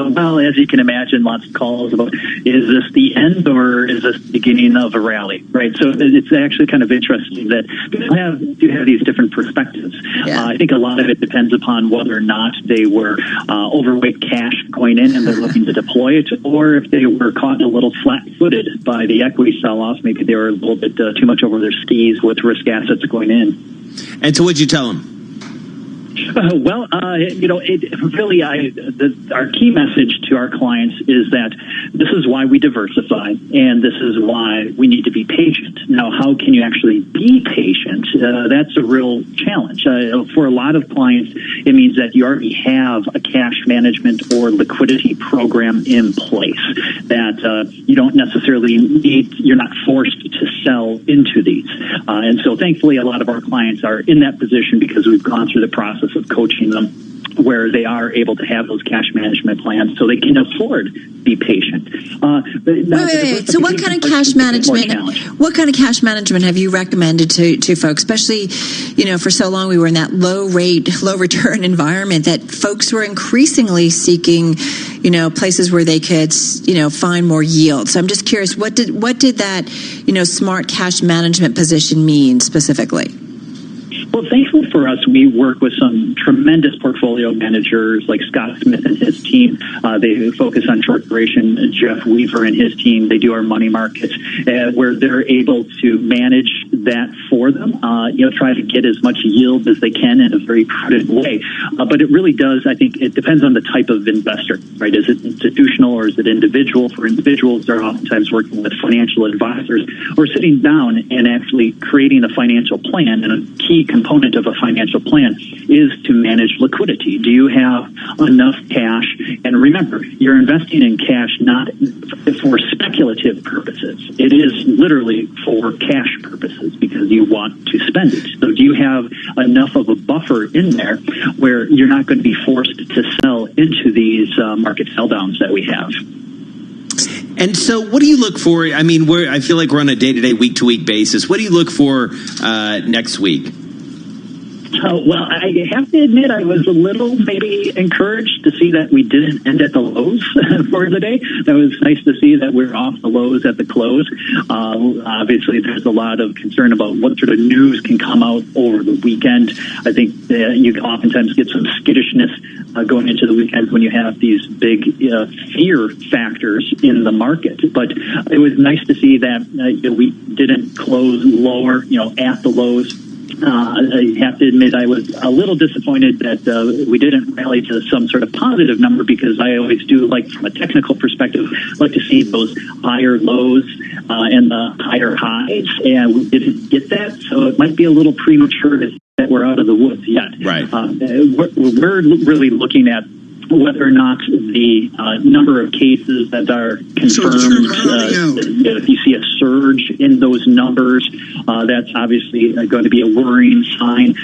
Well, as you can imagine, lots of calls about, is this the end or is this the beginning of a rally, right? So it's actually kind of interesting that people do have these different perspectives. Yeah. I think a lot of it depends upon whether or not they were overweight cash going in and they're looking to deploy it, or if they were caught a little flat-footed by the equity sell-off. Maybe they were a little bit too much over their skis with risk assets going in. And so what'd you tell them? Our key message to our clients is that this is why we diversify, and this is why we need to be patient. Now, how can you actually be patient? That's a real challenge. For a lot of clients, it means that you already have a cash management or liquidity program in place, that you don't necessarily need, you're not forced to sell into these. And so thankfully, a lot of our clients are in that position because we've gone through the process of coaching them where they are able to have those cash management plans so they can afford to be patient. Wait. So what kind of cash management have you recommended to folks, especially, for so long we were in that low return environment that folks were increasingly seeking, places where they could, find more yield. So I'm just curious, what did that, smart cash management position mean specifically? Well, thankfully for us, we work with some tremendous portfolio managers like Scott Smith and his team. They focus on short duration. Jeff Weaver and his team, they do our money markets, where they're able to manage that for them, try to get as much yield as they can in a very prudent way. But it really does, I think, it depends on the type of investor, right? Is it institutional or is it individual? For individuals, they're oftentimes working with financial advisors or sitting down and actually creating a financial plan. And a key component of a financial plan is to manage liquidity. Do you have enough cash? And remember, you're investing in cash not for speculative purposes. It is literally for cash purposes because you want to spend it. So do you have enough of a buffer in there where you're not going to be forced to sell into these market sell downs that we have? And so what do you look for? I mean, I feel like we're on a day-to-day, week-to-week basis. What do you look for next week? Well, I have to admit I was a little maybe encouraged to see that we didn't end at the lows for the day. That was nice to see that we're off the lows at the close. Obviously, there's a lot of concern about what sort of news can come out over the weekend. I think you can oftentimes get some skittishness going into the weekend when you have these big fear factors in the market. But it was nice to see that we didn't close lower, at the lows. I have to admit I was a little disappointed that we didn't rally to some sort of positive number, because I always do, like, from a technical perspective, like to see those higher lows and the higher highs, and we didn't get that, so it might be a little premature to say that we're out of the woods yet. Right. We're really looking at whether or not the number of cases that are confirmed, if you see a surge in those numbers, that's obviously going to be a worrying sign.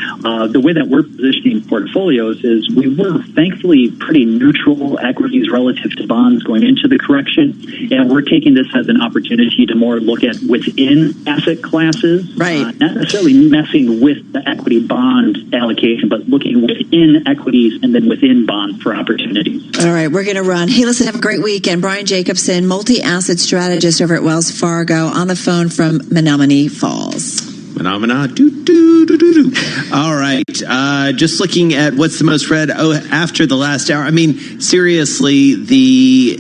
The way that we're positioning portfolios is we were thankfully pretty neutral equities relative to bonds going into the correction, and we're taking this as an opportunity to more look at within asset classes, not necessarily messing with the equity bond allocation, but looking within equities and then within bonds for opportunities. All right, we're going to run. Hey, listen, have a great weekend. Brian Jacobson, multi-asset strategist over at Wells Fargo, on the phone from Menominee Falls. Phenomena. All right. Just looking at what's the most read after the last hour. I mean, seriously, the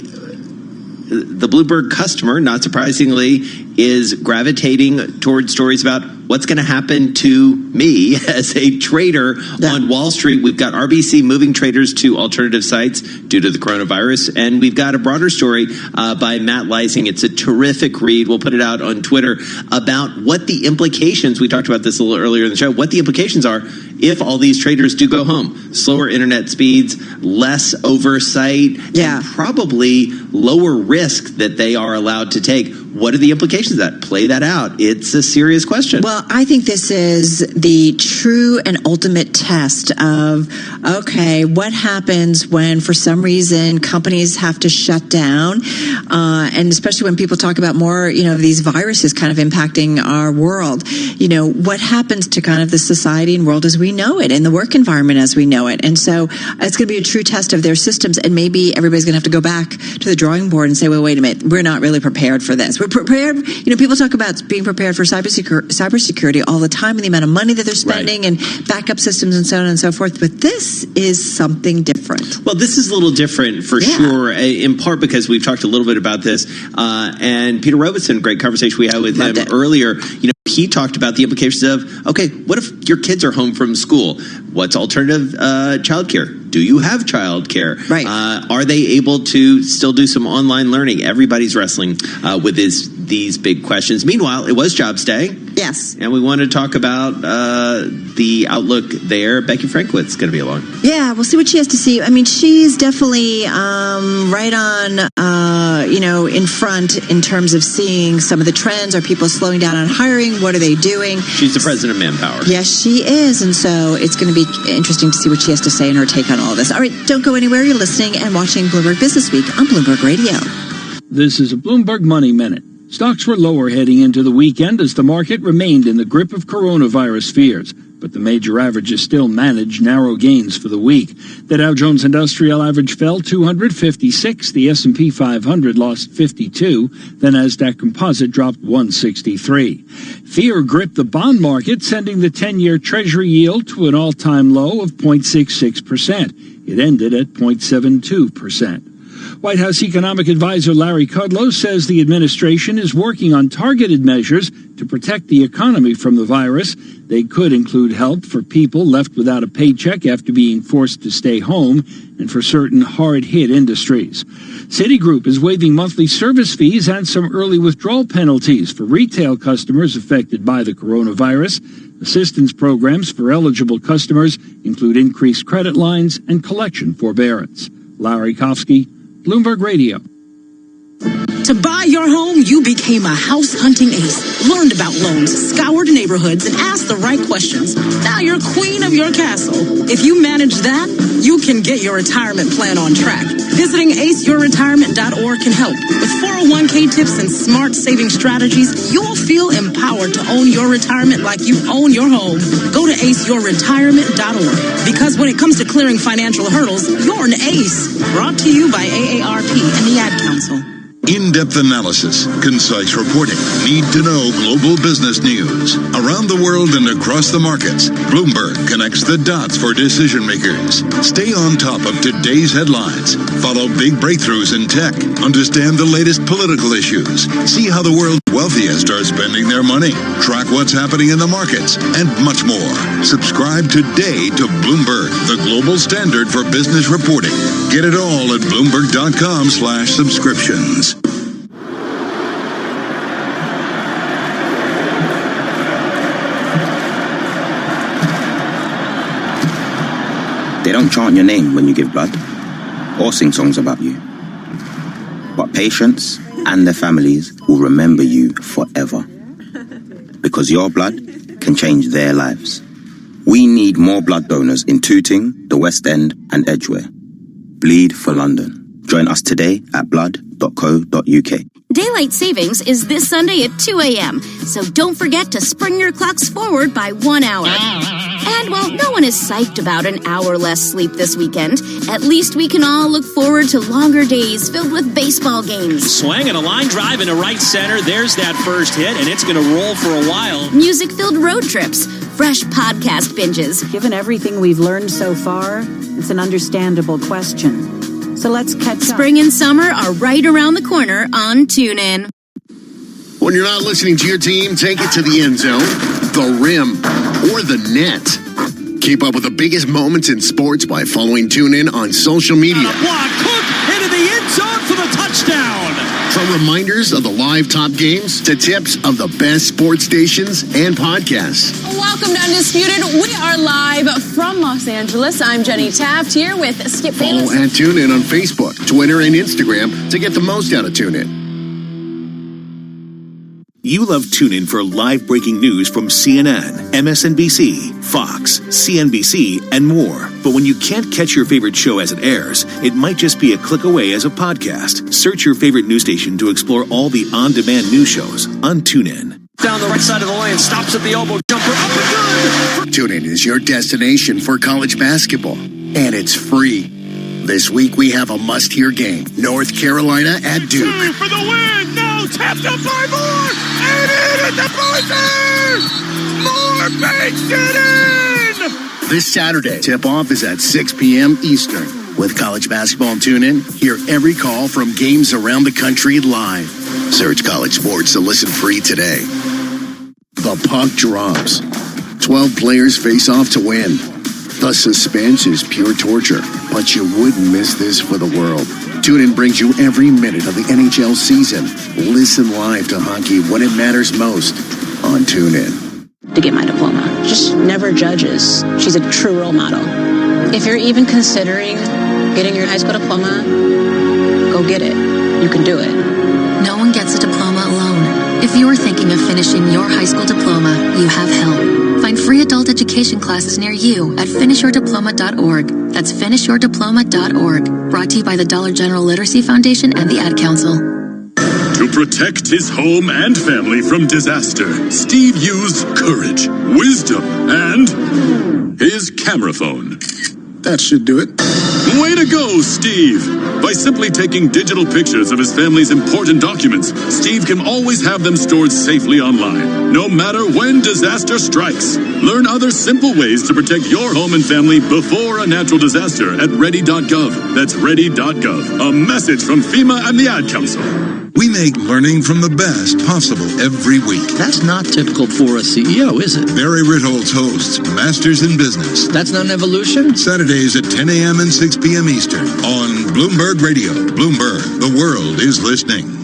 Bloomberg customer, not surprisingly, is gravitating towards stories about what's going to happen to me as a trader on Wall Street. We've got RBC moving traders to alternative sites due to the coronavirus. And we've got a broader story by Matt Leising. It's a terrific read. We'll put it out on Twitter about what the implications, we talked about this a little earlier in the show, what the implications are if all these traders do go home. Slower internet speeds, less oversight, and probably lower risk that they are allowed to take. What are the implications of that? Play that out. It's a serious question. Well, I think this is the true and ultimate test of, okay, what happens when for some reason companies have to shut down? And especially when people talk about more, these viruses kind of impacting our world, what happens to kind of the society and world as we know it and the work environment as we know it? And so it's going to be a true test of their systems. And maybe everybody's going to have to go back to the drawing board and say, well, wait a minute, we're not really prepared for this. We're prepared. People talk about being prepared for cybersecurity all the time and the amount of money that they're spending and backup systems and so on and so forth. But this is something different. Well, this is a little different for sure, in part because we've talked a little bit about this. And Peter Robeson, great conversation we had with him earlier. He talked about the implications of, okay, what if your kids are home from school? What's alternative childcare? Do you have childcare? Right. Are they able to still do some online learning? Everybody's wrestling with these big questions. Meanwhile, it was Jobs Day. Yes. And we want to talk about the outlook there. Becky Frankwitz going to be along. Yeah, we'll see what she has to see. I mean, she's definitely right on, in front in terms of seeing some of the trends. Are people slowing down on hiring? What are they doing? She's the president of Manpower. Yes, she is. And so it's going to be interesting to see what she has to say and her take on all this. All right, don't go anywhere. You're listening and watching Bloomberg Business Week on Bloomberg Radio. This is a Bloomberg Money Minute. Stocks were lower heading into the weekend as the market remained in the grip of coronavirus fears, but the major averages still managed narrow gains for the week. The Dow Jones Industrial Average fell 256, the S&P 500 lost 52, the Nasdaq Composite dropped 163. Fear gripped the bond market, sending the 10-year Treasury yield to an all-time low of 0.66%. It ended at 0.72%. White House economic advisor Larry Kudlow says the administration is working on targeted measures to protect the economy from the virus. They could include help for people left without a paycheck after being forced to stay home and for certain hard-hit industries. Citigroup is waiving monthly service fees and some early withdrawal penalties for retail customers affected by the coronavirus. Assistance programs for eligible customers include increased credit lines and collection forbearance. Larry Kofsky, Bloomberg Radio. To buy your home, you became a house hunting ace, learned about loans, scoured neighborhoods, and asked the right questions. Now you're queen of your castle. If you manage that, you can get your retirement plan on track. Visiting aceyourretirement.org can help. With 401k tips and smart saving strategies, you'll feel empowered to own your retirement like you own your home. Go to aceyourretirement.org. Because when it comes to clearing financial hurdles, you're an ace. Brought to you by AARP and the Ad Council. In-depth analysis, concise reporting, need-to-know global business news. Around the world and across the markets, Bloomberg connects the dots for decision makers. Stay on top of today's headlines. Follow big breakthroughs in tech. Understand the latest political issues. See how the world's wealthiest are spending their money. Track what's happening in the markets, and much more. Subscribe today to Bloomberg, the global standard for business reporting. Get it all at Bloomberg.com/subscriptions. They don't chant your name when you give blood or sing songs about you. But patients and their families will remember you forever. Because your blood can change their lives. We need more blood donors in Tooting, the West End and Edgware. Bleed for London. Join us today at blood.co.uk. Daylight savings is this Sunday at 2 a.m., so don't forget to spring your clocks forward by 1 hour. And while no one is psyched about an hour less sleep this weekend, at least we can all look forward to longer days filled with baseball games. Swing and a line drive into right center. There's that first hit, and it's going to roll for a while. Music-filled road trips, fresh podcast binges. Given everything we've learned so far, it's an understandable question. So let's catch up. Spring and summer are right around the corner on TuneIn. When you're not listening to your team, take it to the end zone, the rim, or the net. Keep up with the biggest moments in sports by following TuneIn on social media. Block, Cook into the end zone for the touchdown. From reminders of the live top games to tips of the best sports stations and podcasts. Welcome to Undisputed. We are live from Los Angeles. I'm Jenny Taft here with Skip Follow Bayless. at TuneIn on Facebook, Twitter, and Instagram to get the most out of TuneIn. You love TuneIn for live breaking news from CNN, MSNBC, Fox, CNBC, and more. But when you can't catch your favorite show as it airs, it might just be a click away as a podcast. Search your favorite news station to explore all the on-demand news shows on TuneIn. Down the right side of the lane, stops at the elbow, jumper up and good. TuneIn is your destination for college basketball, and it's free. This week we have a must-hear game: North Carolina at Duke. For the win! No! Tapped up by Moore! And in at the buzzer! Moore makes it in! This Saturday, tip-off is at 6 p.m. Eastern. With college basketball and TuneIn, hear every call from games around the country live. Search college sports to listen free today. The puck drops. 12 players face off to win. The suspense is pure torture, but you wouldn't miss this for the world. TuneIn brings you every minute of the NHL season. Listen live to hockey when it matters most on TuneIn. To get my diploma. Just never judges. She's a true role model. If you're even considering getting your high school diploma, go get it. You can do it. No one gets a diploma alone. If you're thinking of finishing your high school diploma, you have help. Find free adult education classes near you at finishyourdiploma.org. That's finishyourdiploma.org. Brought to you by the Dollar General Literacy Foundation and the Ad Council. To protect his home and family from disaster, Steve used courage, wisdom, and his camera phone. That should do it. Way to go, Steve! By simply taking digital pictures of his family's important documents, Steve can always have them stored safely online, no matter when disaster strikes. Learn other simple ways to protect your home and family before a natural disaster at ready.gov. That's ready.gov. A message from FEMA and the Ad Council. We make learning from the best possible every week. That's not typical for a CEO, is it? Barry Ritholtz hosts Masters in Business. That's not an evolution? Saturdays at 10 a.m. and 6 p.m. Eastern on Bloomberg Radio. Bloomberg, the world is listening.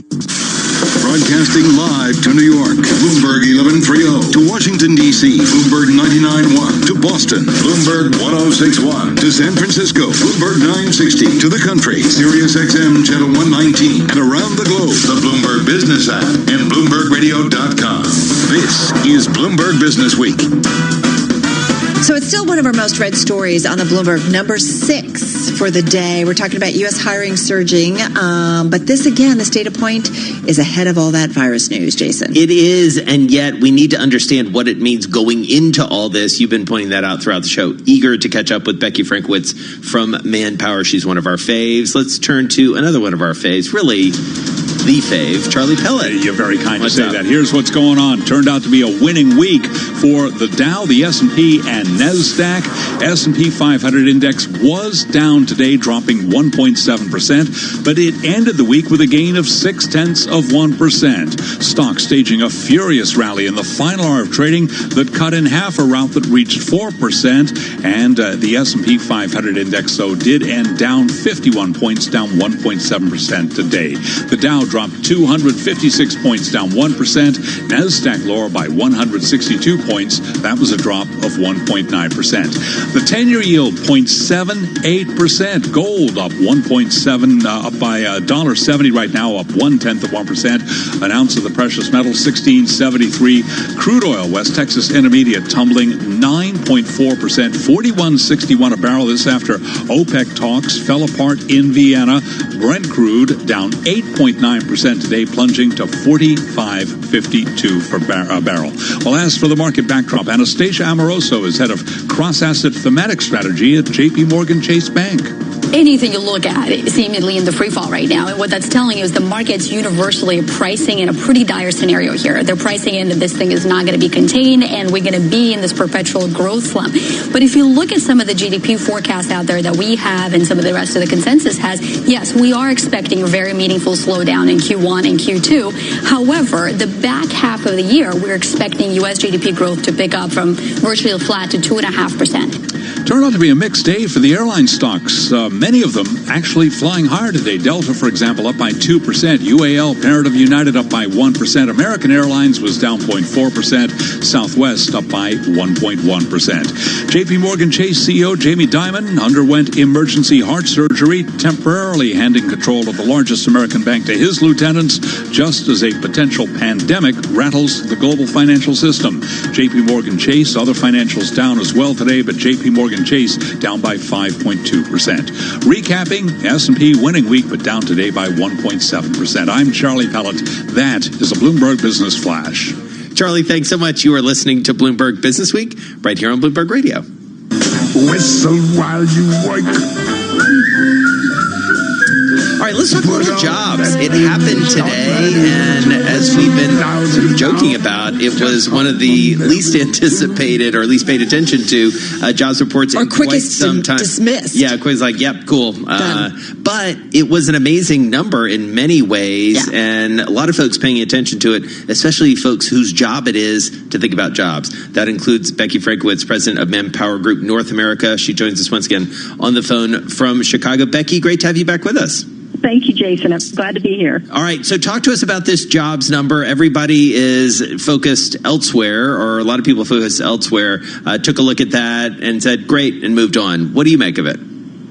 Broadcasting live to New York, Bloomberg 1130. To Washington, D.C., Bloomberg 99.1. To Boston, Bloomberg 106.1. To San Francisco, Bloomberg 960. To the country, Sirius XM Channel 119. And around the globe, the Bloomberg Business app and BloombergRadio.com. This is Bloomberg Business Week. So it's still one of our most read stories on the Bloomberg, number 6 for the day. We're talking about U.S. hiring surging. But this, again, this data point is ahead of all that virus news, Jason. It is, and yet we need to understand what it means going into all this. You've been pointing that out throughout the show. Eager to catch up with Becky Frankwitz from Manpower. She's one of our faves. Let's turn to another one of our faves. Really, the fave, Charlie Pellet. You're very kind to say that. Here's what's going on. Turned out to be a winning week for the Dow, the S&P, and NASDAQ. S&P 500 index was down today, dropping 1.7%, but it ended the week with a gain of 0.6%. Stocks staging a furious rally in the final hour of trading that cut in half a rout that reached 4%, and the S&P 500 index, though, did end down 51 points, down 1.7% today. The Dow dropped 256 points, down 1%. NASDAQ lower by 162 points. That was a drop of 1.9%. The 10-year yield, 0.78%. Gold up 1.7, up by $1.70 right now, up 0.1%. An ounce of the precious metal, $16.73. Crude oil, West Texas Intermediate, tumbling 9.4%, $41.61 a barrel. This after OPEC talks fell apart in Vienna. Brent crude down 8.9% today, plunging to $45.52 for a barrel. Well, as for the market backdrop, Anastasia Amoroso is head of cross-asset thematic strategy at J.P. Morgan Chase Bank. Anything you look at is seemingly in the free fall right now. And what that's telling you is the market's universally pricing in a pretty dire scenario here. They're pricing in that this thing is not going to be contained and we're going to be in this perpetual growth slump. But if you look at some of the GDP forecasts out there that we have and some of the rest of the consensus has, yes, we are expecting a very meaningful slowdown in Q1 and Q2. However, the back half of the year, we're expecting U.S. GDP growth to pick up from virtually flat to 2.5%. Turned out to be a mixed day for the airline stocks. Many of them actually flying higher today. Delta, for example, up by 2%. UAL, parent of United, up by 1%. American Airlines was down 0.4%. Southwest up by 1.1%. J.P. Morgan Chase CEO Jamie Dimon underwent emergency heart surgery, temporarily handing control of the largest American bank to his lieutenants, just as a potential pandemic rattles the global financial system. J.P. Morgan Chase, other financials down as well today, but J.P. Morgan Chase down by 5.2%. Recapping, S&P winning week, but down today by 1.7%. I'm Charlie Pellet. That is a Bloomberg Business Flash. Charlie, thanks so much. You are listening to Bloomberg Business Week right here on Bloomberg Radio. Whistle while you work. All right, let's talk a little jobs. It happened today, and as we've been sort of joking about, it was one of the least anticipated or least paid attention to jobs reports in quite some time. Dismissed. Yeah, quiz like, yep, cool. But it was an amazing number in many ways, and a lot of folks paying attention to it, especially folks whose job it is to think about jobs. That includes Becky Frankowitz, president of Manpower Group North America. She joins us once again on the phone from Chicago. Becky, great to have you back with us. Thank you, Jason. I'm glad to be here. All right. So talk to us about this jobs number. Everybody is focused elsewhere, or a lot of people focused elsewhere, took a look at that and said, great, and moved on. What do you make of it?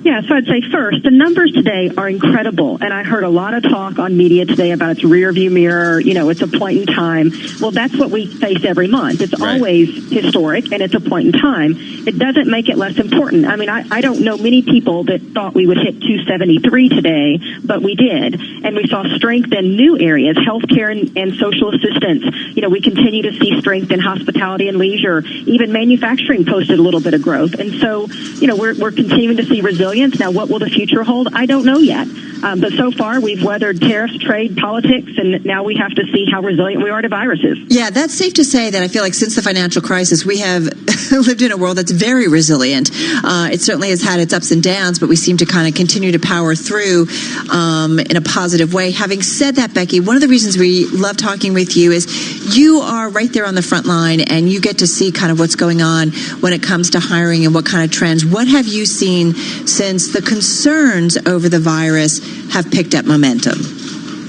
Yeah, so I'd say first, the numbers today are incredible. And I heard a lot of talk on media today about its rear view mirror. You know, it's a point in time. Well, that's what we face every month. It's always historic, and it's a point in time. It doesn't make it less important. I mean, I don't know many people that thought we would hit 273 today, but we did. And we saw strength in new areas, healthcare and social assistance. You know, we continue to see strength in hospitality and leisure. Even manufacturing posted a little bit of growth. And so, you know, we're continuing to see resilience. Now, what will the future hold? I don't know yet. But so far, we've weathered tariffs, trade, politics, and now we have to see how resilient we are to viruses. Yeah, that's safe to say that I feel like since the financial crisis, we have lived in a world that's very resilient. It certainly has had its ups and downs, but we seem to kind of continue to power through in a positive way. Having said that, Becky, one of the reasons we love talking with you is you are right there on the front line, and you get to see kind of what's going on when it comes to hiring and what kind of trends. What have you seen since the concerns over the virus have picked up momentum?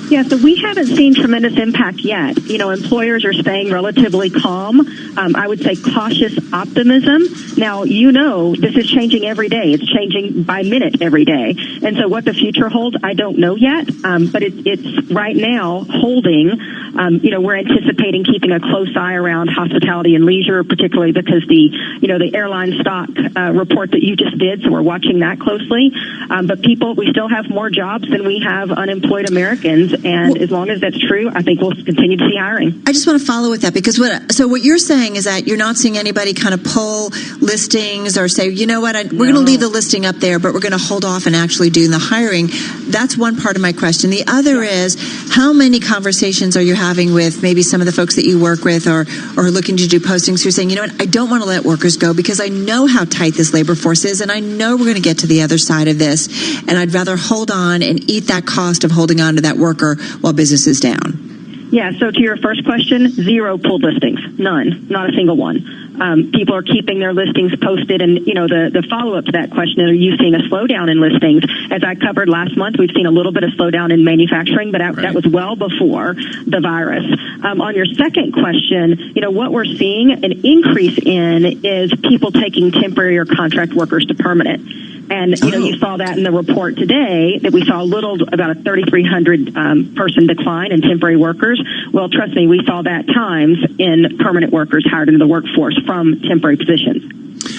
Yeah, so we haven't seen tremendous impact yet. You know, employers are staying relatively calm. I would say cautious optimism. Now, you know, this is changing every day. It's changing by minute every day. And so what the future holds, I don't know yet. But it's right now holding We're anticipating keeping a close eye around hospitality and leisure, particularly because the airline stock report that you just did. So we're watching that closely. But we still have more jobs than we have unemployed Americans. And as long as that's true, I think we'll continue to see hiring. I just want to follow with that because what you're saying is that you're not seeing anybody kind of pull listings or say, you know what, we're going to leave the listing up there, but we're going to hold off and actually do the hiring. That's one part of my question. The other is, how many conversations are you having with maybe some of the folks that you work with or looking to do postings who are saying, you know what, I don't want to let workers go because I know how tight this labor force is and I know we're going to get to the other side of this and I'd rather hold on and eat that cost of holding on to that worker while business is down? Yeah, so to your first question, 0 pulled listings. None. Not a single one. People are keeping their listings posted, and the follow-up to that question, are you seeing a slowdown in listings? As I covered last month, we've seen a little bit of slowdown in manufacturing, but that was well before the virus. On your second question, what we're seeing an increase in is people taking temporary or contract workers to permanent. And, you saw that in the report today, that we saw about a 3,300 person decline in temporary workers. Well, trust me, we saw that times in permanent workers hired into the workforce from temporary positions.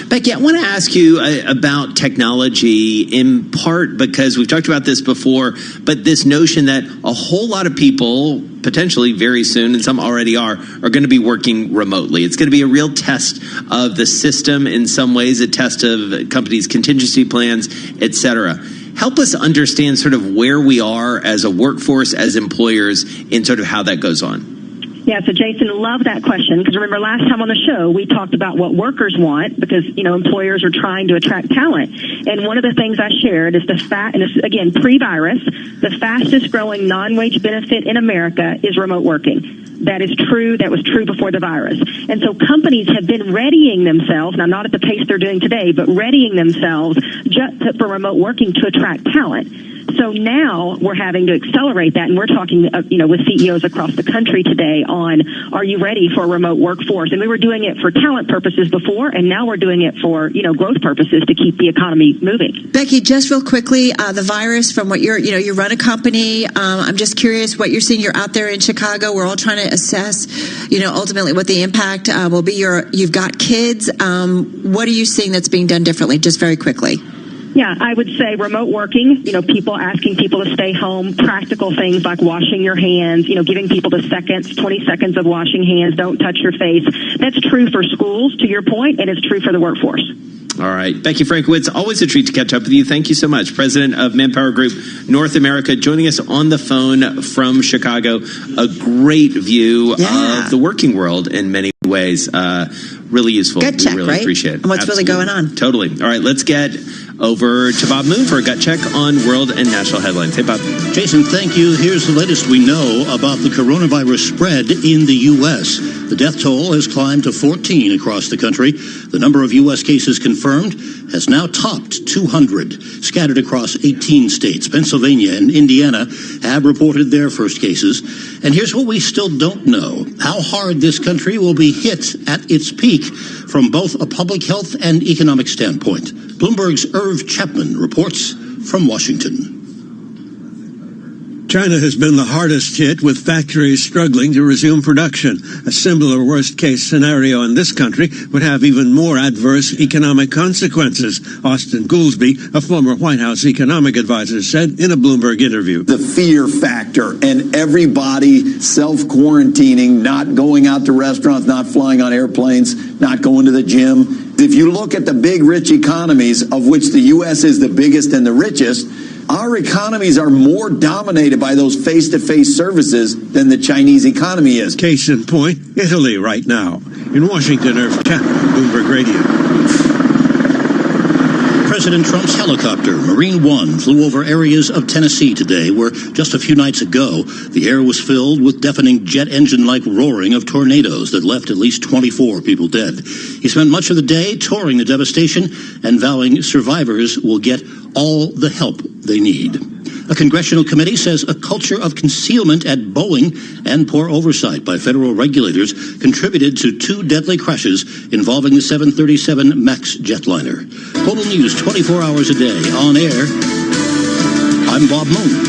Becky, I want to ask you about technology, in part because we've talked about this before, but this notion that a whole lot of people, potentially very soon, and some already are going to be working remotely. It's going to be a real test of the system in some ways, a test of companies' contingency plans, et cetera. Help us understand sort of where we are as a workforce, as employers, in sort of how that goes on. Yeah, so Jason, love that question, because remember last time on the show we talked about what workers want, because employers are trying to attract talent. And one of the things I shared is and this, again, pre-virus, the fastest growing non-wage benefit in America is remote working. That is true. That was true before the virus. And so companies have been readying themselves, now not at the pace they're doing today, but readying themselves for remote working to attract talent. So now we're having to accelerate that, and we're talking, with CEOs across the country today on, are you ready for a remote workforce? And we were doing it for talent purposes before, and now we're doing it for, growth purposes to keep the economy moving. Becky, just real quickly, the virus, from what you run a company. I'm just curious what you're seeing. You're out there in Chicago. We're all trying to assess, ultimately what the impact will be. You've got kids. What are you seeing that's being done differently? Just very quickly. Yeah, I would say remote working, people asking people to stay home, practical things like washing your hands, giving people the 20 seconds of washing hands, don't touch your face. That's true for schools, to your point, and it's true for the workforce. All right. Becky Frankowitz, always a treat to catch up with you. Thank you so much. President of Manpower Group North America, joining us on the phone from Chicago. A great view of the working world in many ways. Really useful. Gut check, we really right? appreciate it. And what's really going on. Totally. All right, let's get over to Bob Moon for a gut check on world and national headlines. Hey, Bob. Jason, thank you. Here's the latest we know about the coronavirus spread in the U.S. The death toll has climbed to 14 across the country. The number of U.S. cases confirmed has now topped 200, scattered across 18 states. Pennsylvania and Indiana have reported their first cases. And here's what we still don't know: how hard this country will be hit at its peak from both a public health and economic standpoint. Bloomberg's Irv Chapman reports from Washington. China has been the hardest hit, with factories struggling to resume production. A similar worst-case scenario in this country would have even more adverse economic consequences. Austin Goolsbee, a former White House economic advisor, said in a Bloomberg interview. The fear factor and everybody self-quarantining, not going out to restaurants, not flying on airplanes, not going to the gym. If you look at the big rich economies, of which the U.S. is the biggest and the richest, our economies are more dominated by those face-to-face services than the Chinese economy is. Case in point, Italy right now. In Washington, Irv Chapman, Bloomberg Radio. President Trump's helicopter, Marine One, flew over areas of Tennessee today where just a few nights ago, the air was filled with deafening jet engine-like roaring of tornadoes that left at least 24 people dead. He spent much of the day touring the devastation and vowing survivors will get all the help they need. A congressional committee says a culture of concealment at Boeing and poor oversight by federal regulators contributed to 2 deadly crashes involving the 737 MAX jetliner. Global News 24 hours a day, on air. I'm Bob Moon.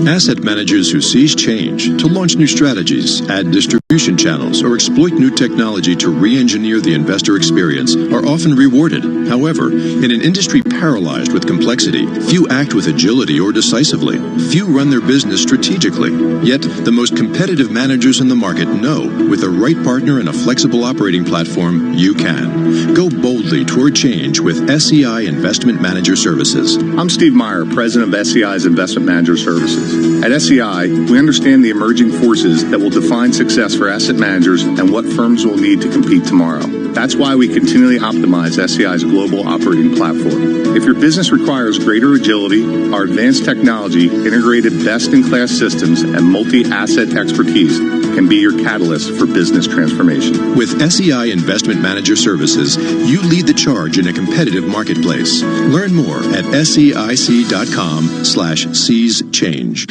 Asset managers who seize change to launch new strategies, add distribution channels, or exploit new technology to re-engineer the investor experience are often rewarded. However, in an industry paralyzed with complexity, few act with agility or decisively. Few run their business strategically. Yet, the most competitive managers in the market know with the right partner and a flexible operating platform, you can. Go boldly toward change with SEI Investment Manager Services. I'm Steve Meyer, president of SEI's Investment Manager Services. At SEI, we understand the emerging forces that will define success for asset managers and what firms will need to compete tomorrow. That's why we continually optimize SEI's global operating platform. If your business requires greater agility, our advanced technology, integrated best-in-class systems, and multi-asset expertise can be your catalyst for business transformation. With SEI Investment Manager Services, you lead the charge in a competitive marketplace. Learn more at SEIC.com/seize change.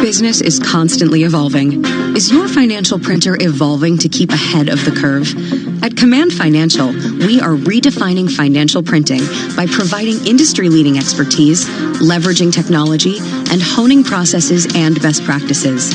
Business is constantly evolving. Is your financial printer evolving to keep ahead of the curve? At Command Financial, we are redefining financial printing by providing industry-leading expertise, leveraging technology, and honing processes and best practices.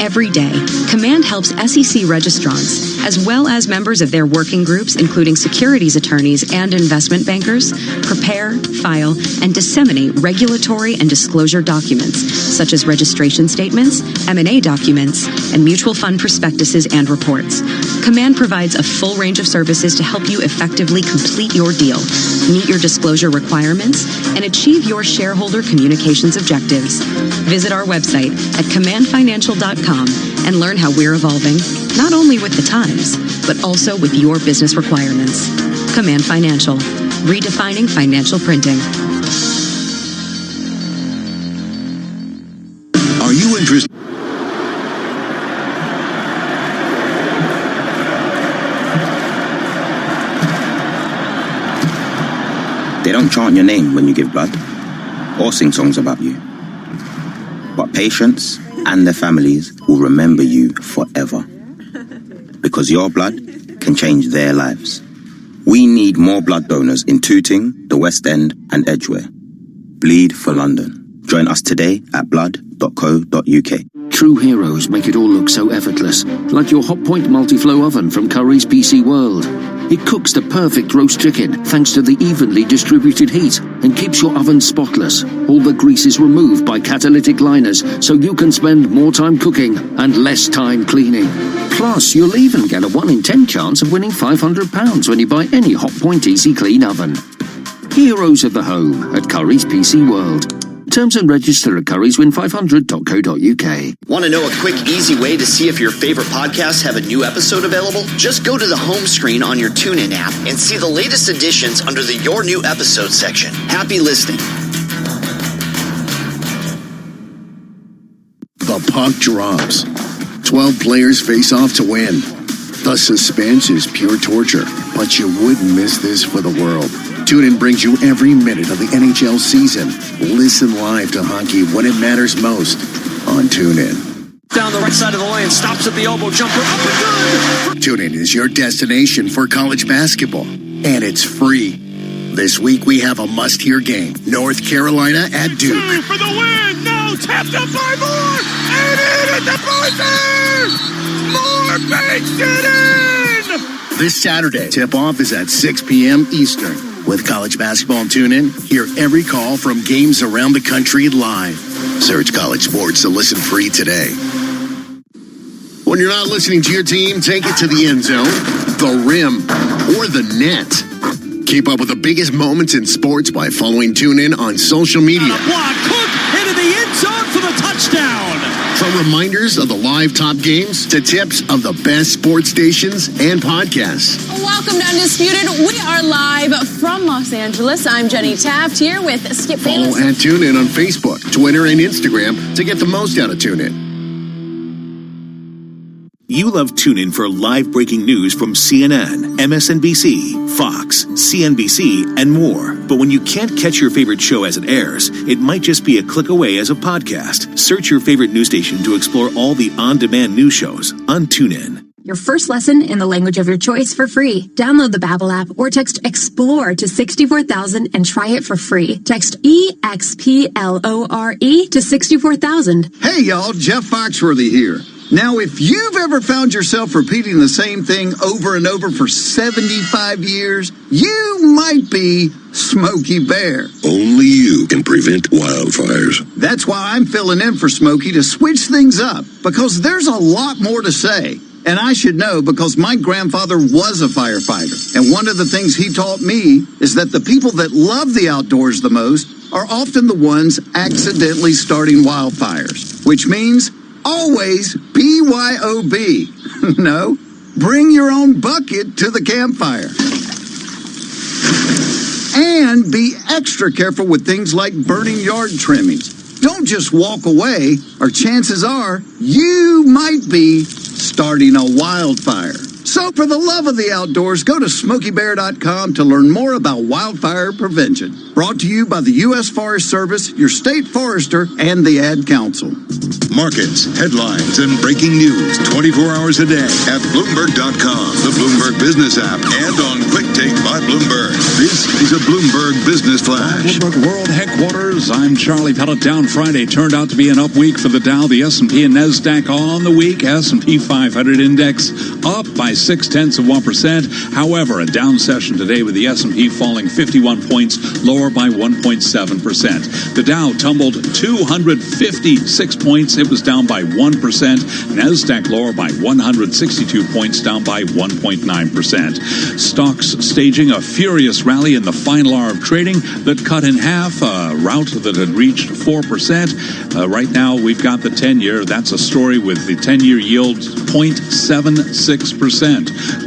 Every day, Command helps SEC registrants, as well as members of their working groups, including securities attorneys and investment bankers, prepare, file, and disseminate regulatory and disclosure documents, such as registration statements, M&A documents, and mutual fund prospectuses and reports. Command provides a full range of services to help you effectively complete your deal, meet your disclosure requirements, and achieve your shareholder communications objectives. Visit our website at commandfinancial.com and learn how we're evolving, not only with the times, but also with your business requirements. Command Financial, redefining financial printing. Are you interested? They don't chant your name when you give blood, or sing songs about you. But patients and their families will remember you forever. Because your blood can change their lives. We need more blood donors in Tooting, the West End, and Edgware. Bleed for London. Join us today at blood.co.uk. True heroes make it all look so effortless, like your Hotpoint multi-flow oven from Curry's PC World. It cooks the perfect roast chicken thanks to the evenly distributed heat and keeps your oven spotless. All the grease is removed by catalytic liners, so you can spend more time cooking and less time cleaning. Plus, you'll even get a 1 in 10 chance of winning £500 when you buy any Hotpoint Easy Clean oven. Heroes of the home at Curry's PC World. Terms and register at curryswin500.co.uk. Want to know a quick, easy way to see if your favorite podcasts have a new episode available? Just go to the home screen on your TuneIn app and see the latest editions under the Your New Episode section. Happy listening. The puck drops. 12 players face off to win. The suspense is pure torture, but you wouldn't miss this for the world. TuneIn brings you every minute of the NHL season. Listen live to hockey when it matters most on TuneIn. Down the right side of the lane, stops at the elbow jumper, up and good! TuneIn is your destination for college basketball, and it's free. This week we have a must-hear game. North Carolina at Duke. Two for the win! No! Tapped up by Moore! And in at the buzzer! Moore makes it in! This Saturday, tip-off is at 6 p.m. Eastern. With college basketball and TuneIn, hear every call from games around the country live. Search college sports to listen free today. When you're not listening to your team, take it to the end zone, the rim, or the net. Keep up with the biggest moments in sports by following TuneIn on social media. Block, Cook into the end zone for the touchdown. From reminders of the live top games to tips of the best sports stations and podcasts. Welcome to Undisputed. We are live from Los Angeles. I'm Jenny Taft here with Skip Bayless. Follow at TuneIn on Facebook, Twitter, and Instagram to get the most out of TuneIn. You love TuneIn for live breaking news from CNN, MSNBC, Fox, CNBC, and more. But when you can't catch your favorite show as it airs, it might just be a click away as a podcast. Search your favorite news station to explore all the on-demand news shows on TuneIn. Your first lesson in the language of your choice for free. Download the Babbel app or text EXPLORE to 64,000 and try it for free. Text EXPLORE to 64,000. Hey y'all, Jeff Foxworthy here. Now, if you've ever found yourself repeating the same thing over and over for 75 years, you might be Smokey Bear. Only you can prevent wildfires. That's why I'm filling in for Smokey to switch things up, because there's a lot more to say. And I should know because my grandfather was a firefighter. And one of the things he taught me is that the people that love the outdoors the most are often the ones accidentally starting wildfires, which means always BYOB. No, bring your own bucket to the campfire. And be extra careful with things like burning yard trimmings. Don't just walk away, or chances are you might be starting a wildfire. So for the love of the outdoors, go to SmokeyBear.com to learn more about wildfire prevention. Brought to you by the U.S. Forest Service, your state forester, and the Ad Council. Markets, headlines, and breaking news 24 hours a day at Bloomberg.com, the Bloomberg Business app, and on Quick Take by Bloomberg. This is a Bloomberg Business Flash. Bloomberg World Headquarters, I'm Charlie Pellet. Down Friday turned out to be an up week for the Dow, the S&P, and NASDAQ on the week. S&P 500 index up by 0.6%. However, a down session today with the S&P falling 51 points, lower by 1.7%. The Dow tumbled 256 points. It was down by 1%. NASDAQ lower by 162 points, down by 1.9%. Stocks staging a furious rally in the final hour of trading that cut in half a rout that had reached 4%. Right now, we've got the 10-year. That's a story with the 10-year yield 0.76%.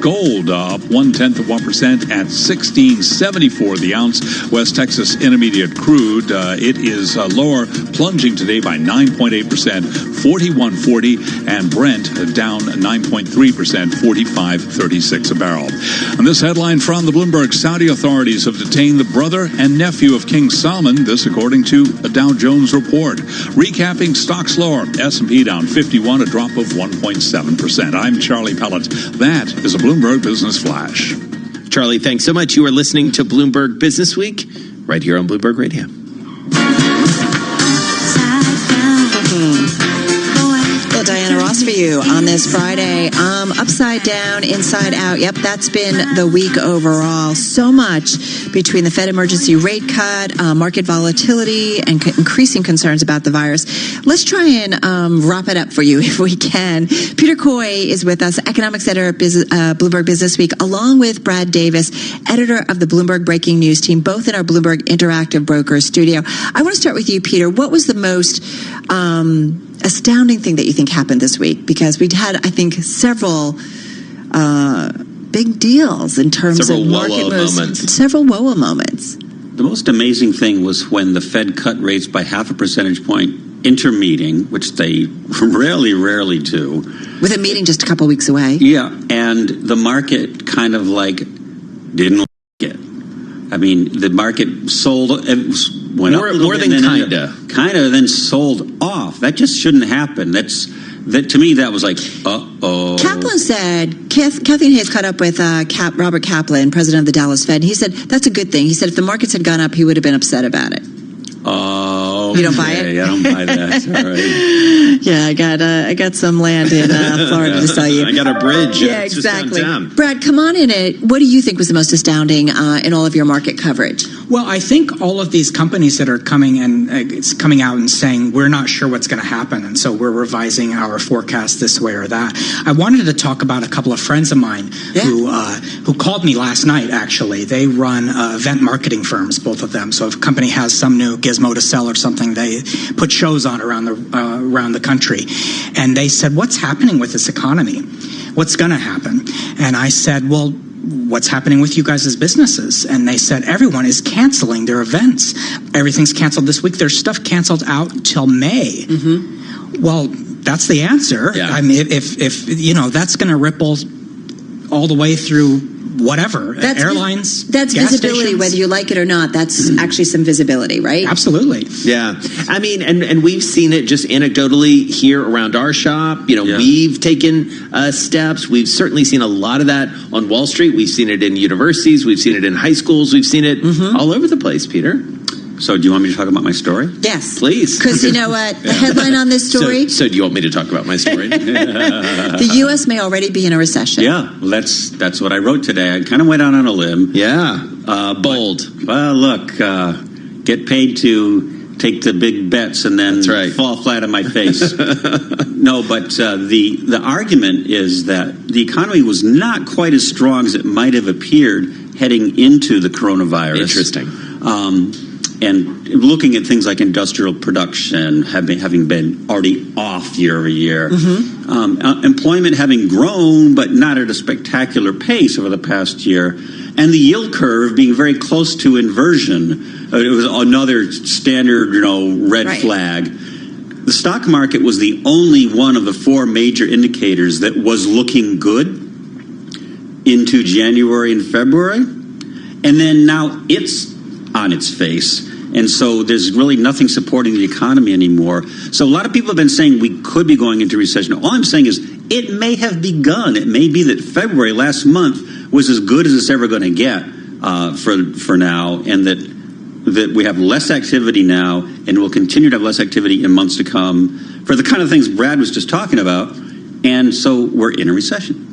Gold up 0.1% at $16.74 the ounce. West Texas Intermediate crude, it is lower, plunging today by 9.8%, $41.40, and Brent down 9.3%, $45.36 a barrel. And this headline from the Bloomberg: Saudi authorities have detained the brother and nephew of King Salman. This according to a Dow Jones report. Recapping stocks lower, S&P down 51, a drop of 1.7%. I'm Charlie Pellet. That is a Bloomberg Business Flash. Charlie, thanks so much. You are listening to Bloomberg Business Week right here on Bloomberg Radio. Diana Ross for you on this Friday. Upside down, inside out. Yep, that's been the week overall. So much between the Fed emergency rate cut, market volatility, and increasing concerns about the virus. Let's try and wrap it up for you if we can. Peter Coy is with us, economics editor at Bloomberg Business Week, along with Brad Davis, editor of the Bloomberg Breaking News team, both in our Bloomberg Interactive Brokers studio. I want to start with you, Peter. What was the most astounding thing that you think happened this week? Because we'd had, I think, several big deals in terms of market moves. Several WOA moments. The most amazing thing was when the Fed cut rates by 0.5 percentage point intermeeting, which they rarely do. With a meeting just a couple weeks away. Yeah, and the market kind of like didn't like it. I mean, the market sold, went up a little bit, then sold off. That just shouldn't happen. That to me, that was like, uh-oh. Kaplan said, Kathleen Hayes caught up with Robert Kaplan, president of the Dallas Fed, and he said, that's a good thing. He said if the markets had gone up, he would have been upset about it. Oh, you don't buy it? I don't buy that. All right. Yeah, I got some land in Florida to sell you. I got a bridge. Yeah, exactly. Brad, come on in it. What do you think was the most astounding in all of your market coverage? Well, I think all of these companies that are coming out and saying we're not sure what's going to happen, and so we're revising our forecast this way or that. I wanted to talk about a couple of friends of mine who called me last night. Actually, they run event marketing firms, both of them. So if a company has some new gizmo to sell or something, they put shows on around the country, and they said, "What's happening with this economy? What's going to happen?" And I said, "Well, what's happening with you guys as businesses?" And they said, everyone is canceling their events. Everything's canceled this week. There's stuff canceled out till May. Mm-hmm. Well, that's the answer. Yeah. I mean, if that's going to ripple all the way through whatever, airlines. That's gas visibility, stations. whether you like it or not. That's actually some visibility, right? Absolutely. Yeah. I mean, and we've seen it just anecdotally here around our shop. We've taken steps. We've certainly seen a lot of that on Wall Street. We've seen it in universities. We've seen it in high schools. We've seen it all over the place, Peter. So do you want me to talk about my story? Yes. Please. Because you know what? The headline on this story... So do you want me to talk about my story? The U.S. may already be in a recession. Yeah, well, that's what I wrote today. I kind of went out on a limb. Yeah. Bold. Look, get paid to take the big bets and then fall flat on my face. No, but the argument is that the economy was not quite as strong as it might have appeared heading into the coronavirus. Interesting. And looking at things like industrial production having been already off year over year, employment having grown but not at a spectacular pace over the past year, and the yield curve being very close to inversion. It was another standard, red flag. The stock market was the only one of the four major indicators that was looking good into January and February, and then now it's on its face. And so there's really nothing supporting the economy anymore. So a lot of people have been saying we could be going into recession. All I'm saying is it may have begun. It may be that February last month was as good as it's ever going to get for now, and that we have less activity now and will continue to have less activity in months to come for the kind of things Brad was just talking about. And so we're in a recession.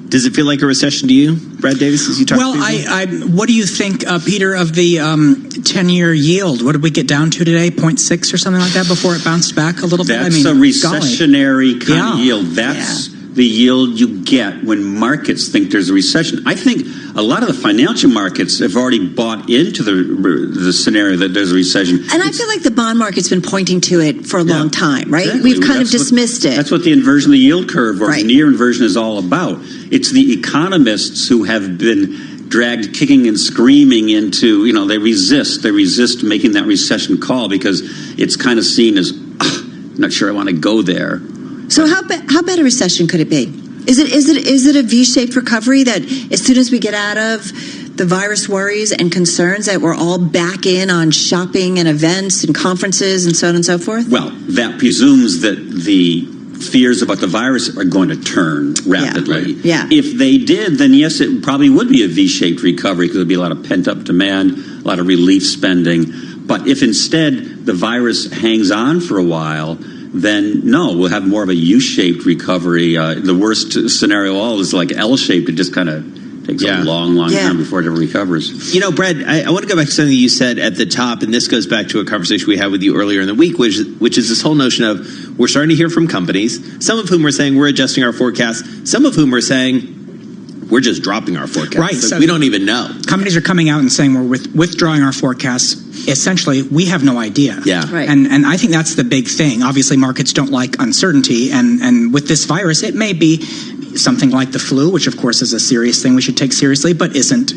Does it feel like a recession to you, Brad Davis, as you talk to people? What do you think, Peter, of the 10-year yield? What did we get down to today? 0.6 or something like that before it bounced back a little bit? That's a recessionary kind of yield. That's the yield you get when markets think there's a recession. I think a lot of the financial markets have already bought into the scenario that there's a recession. And I feel like the bond market's been pointing to it for a long time, right? Exactly. We've kind of dismissed it. That's what the inversion of the yield curve or near inversion is all about. It's the economists who have been dragged kicking and screaming into, they resist making that recession call because it's kind of seen as, I'm not sure I want to go there. So how bad a recession could it be? Is it a V-shaped recovery that as soon as we get out of the virus worries and concerns that we're all back in on shopping and events and conferences and so on and so forth? Well, that presumes that the fears about the virus are going to turn rapidly. Yeah. If they did, then yes, it probably would be a V-shaped recovery because there'd be a lot of pent-up demand, a lot of relief spending. But if instead the virus hangs on for a while, then no, we'll have more of a U-shaped recovery. The worst scenario of all is like L-shaped. It just kind of takes a long time before it ever recovers. Brad, I want to go back to something you said at the top, and this goes back to a conversation we had with you earlier in the week, which is this whole notion of we're starting to hear from companies, some of whom are saying we're adjusting our forecast, some of whom are saying we're just dropping our forecast. Right. So we don't even know. Companies are coming out and saying we're withdrawing our forecasts. Essentially, we have no idea. Yeah. Right. And I think that's the big thing. Obviously, markets don't like uncertainty. And with this virus, it may be something like the flu, which of course is a serious thing we should take seriously, but isn't,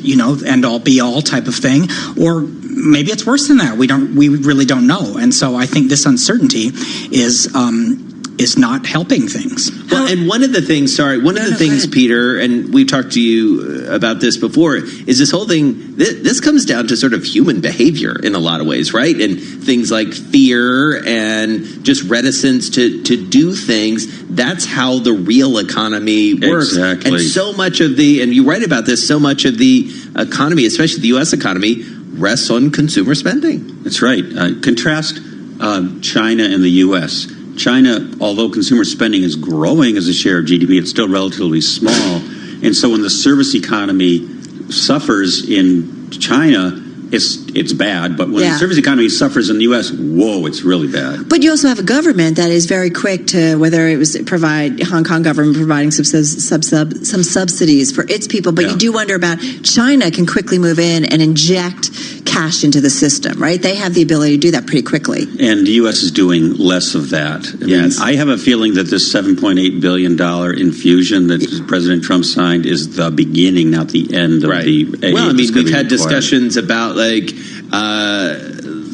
end all be all type of thing. Or maybe it's worse than that. We really don't know. And so I think this uncertainty is not helping things. Well, and one of the things, Peter, and we've talked to you about this before, is this whole thing, this comes down to sort of human behavior in a lot of ways, right? And things like fear and just reticence to do things. That's how the real economy works. Exactly. And so much of and you write about this, so much of the economy, especially the U.S. economy, rests on consumer spending. That's right. Contrast China and the U.S. China, although consumer spending is growing as a share of GDP, it's still relatively small. And so when the service economy suffers in China, it's bad. But when the service economy suffers in the U.S., whoa, it's really bad. But you also have a government that is very quick to, whether it was Hong Kong government providing some subsidies for its people. But you do wonder about China can quickly move in and inject cash into the system, right? They have the ability to do that pretty quickly. And the U.S. is doing less of that. I mean, I have a feeling that this $7.8 billion infusion that President Trump signed is the beginning, not the end of the aid. Well, I mean, we've had discussions about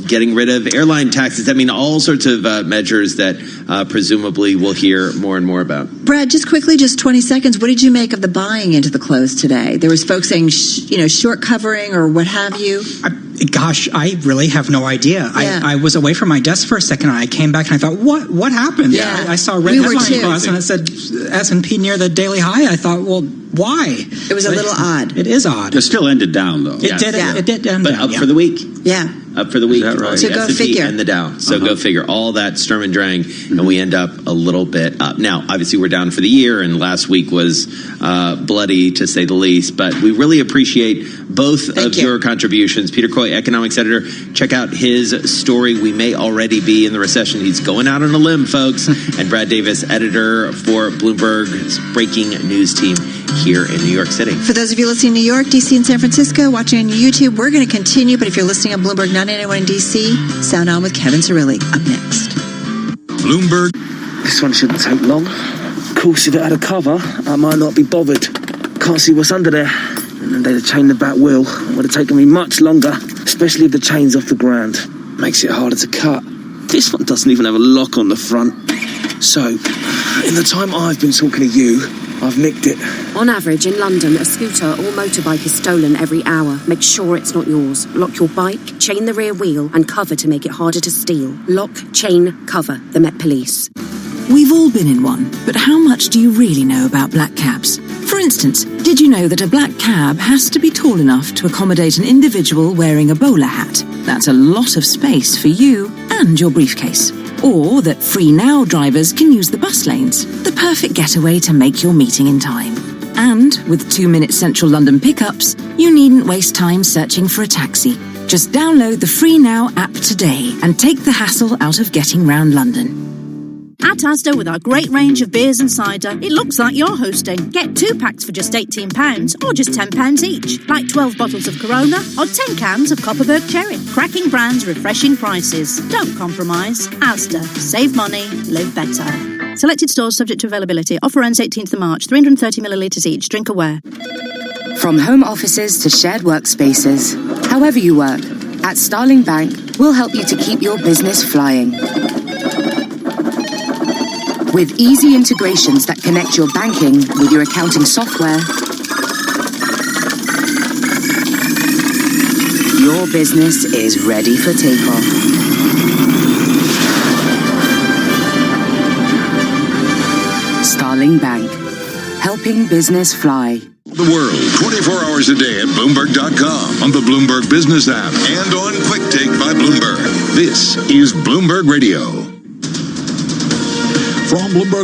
getting rid of airline taxes. I mean, all sorts of measures that presumably we'll hear more and more about. Brad, just quickly, just 20 seconds. What did you make of the buying into the close today? There was folks saying, short covering or what have you. Gosh, I really have no idea. Yeah. I was away from my desk for a second, and I came back and I thought, what happened? Yeah. I saw a red headline across, and it said S&P near the daily high. I thought, well, why? It was a little odd. It is odd. It still ended down, though. It did end but down. Up for the week. Yeah. Up for the week. Is that right? So go figure. And the Dow. So go figure. All that Sturm and Drang, and we end up a little bit up. Now, obviously, we're down for the year, and last week was bloody, to say the least. But we really appreciate both of your contributions. Peter Coy, economics editor. Check out his story, We May Already Be in the Recession. He's going out on a limb, folks. And Brad Davis, editor for Bloomberg's breaking news team here in New York City. For those of you listening in New York, D.C., and San Francisco, watching on YouTube, we're going to continue. But if you're listening on Bloomberg 991 in D.C., sound on with Kevin Cirilli. Up next. Bloomberg. This one shouldn't take long. Of course, if it had a cover, I might not be bothered. Can't see what's under there. And they'd have chained the back wheel. It would have taken me much longer, especially if the chain's off the ground. Makes it harder to cut. This one doesn't even have a lock on the front. So, in the time I've been talking to you, I've nicked it. On average, in London, a scooter or motorbike is stolen every hour. Make sure it's not yours. Lock your bike, chain the rear wheel, and cover to make it harder to steal. Lock, chain, cover. The Met Police. We've all been in one, but how much do you really know about black cabs? For instance, did you know that a black cab has to be tall enough to accommodate an individual wearing a bowler hat? That's a lot of space for you and your briefcase. Or that Free Now drivers can use the bus lanes, the perfect getaway to make your meeting in time. And with 2-minute central London pickups, you needn't waste time searching for a taxi. Just download the Free Now app today and take the hassle out of getting round London. At Asda, with our great range of beers and cider, it looks like you're hosting. Get 2 packs for just £18 or just £10 each. Like 12 bottles of Corona or 10 cans of Copperberg Cherry. Cracking brands, refreshing prices. Don't compromise. Asda. Save money. Live better. Selected stores subject to availability. Offer ends 18th of March. 330 millilitres each. Drink aware. From home offices to shared workspaces, however you work, at Starling Bank, we'll help you to keep your business flying. With easy integrations that connect your banking with your accounting software, your business is ready for takeoff. Starling Bank, helping business fly. The world, 24 hours a day at Bloomberg.com, on the Bloomberg Business app, and on Quick Take by Bloomberg. This is Bloomberg Radio. From Bloomberg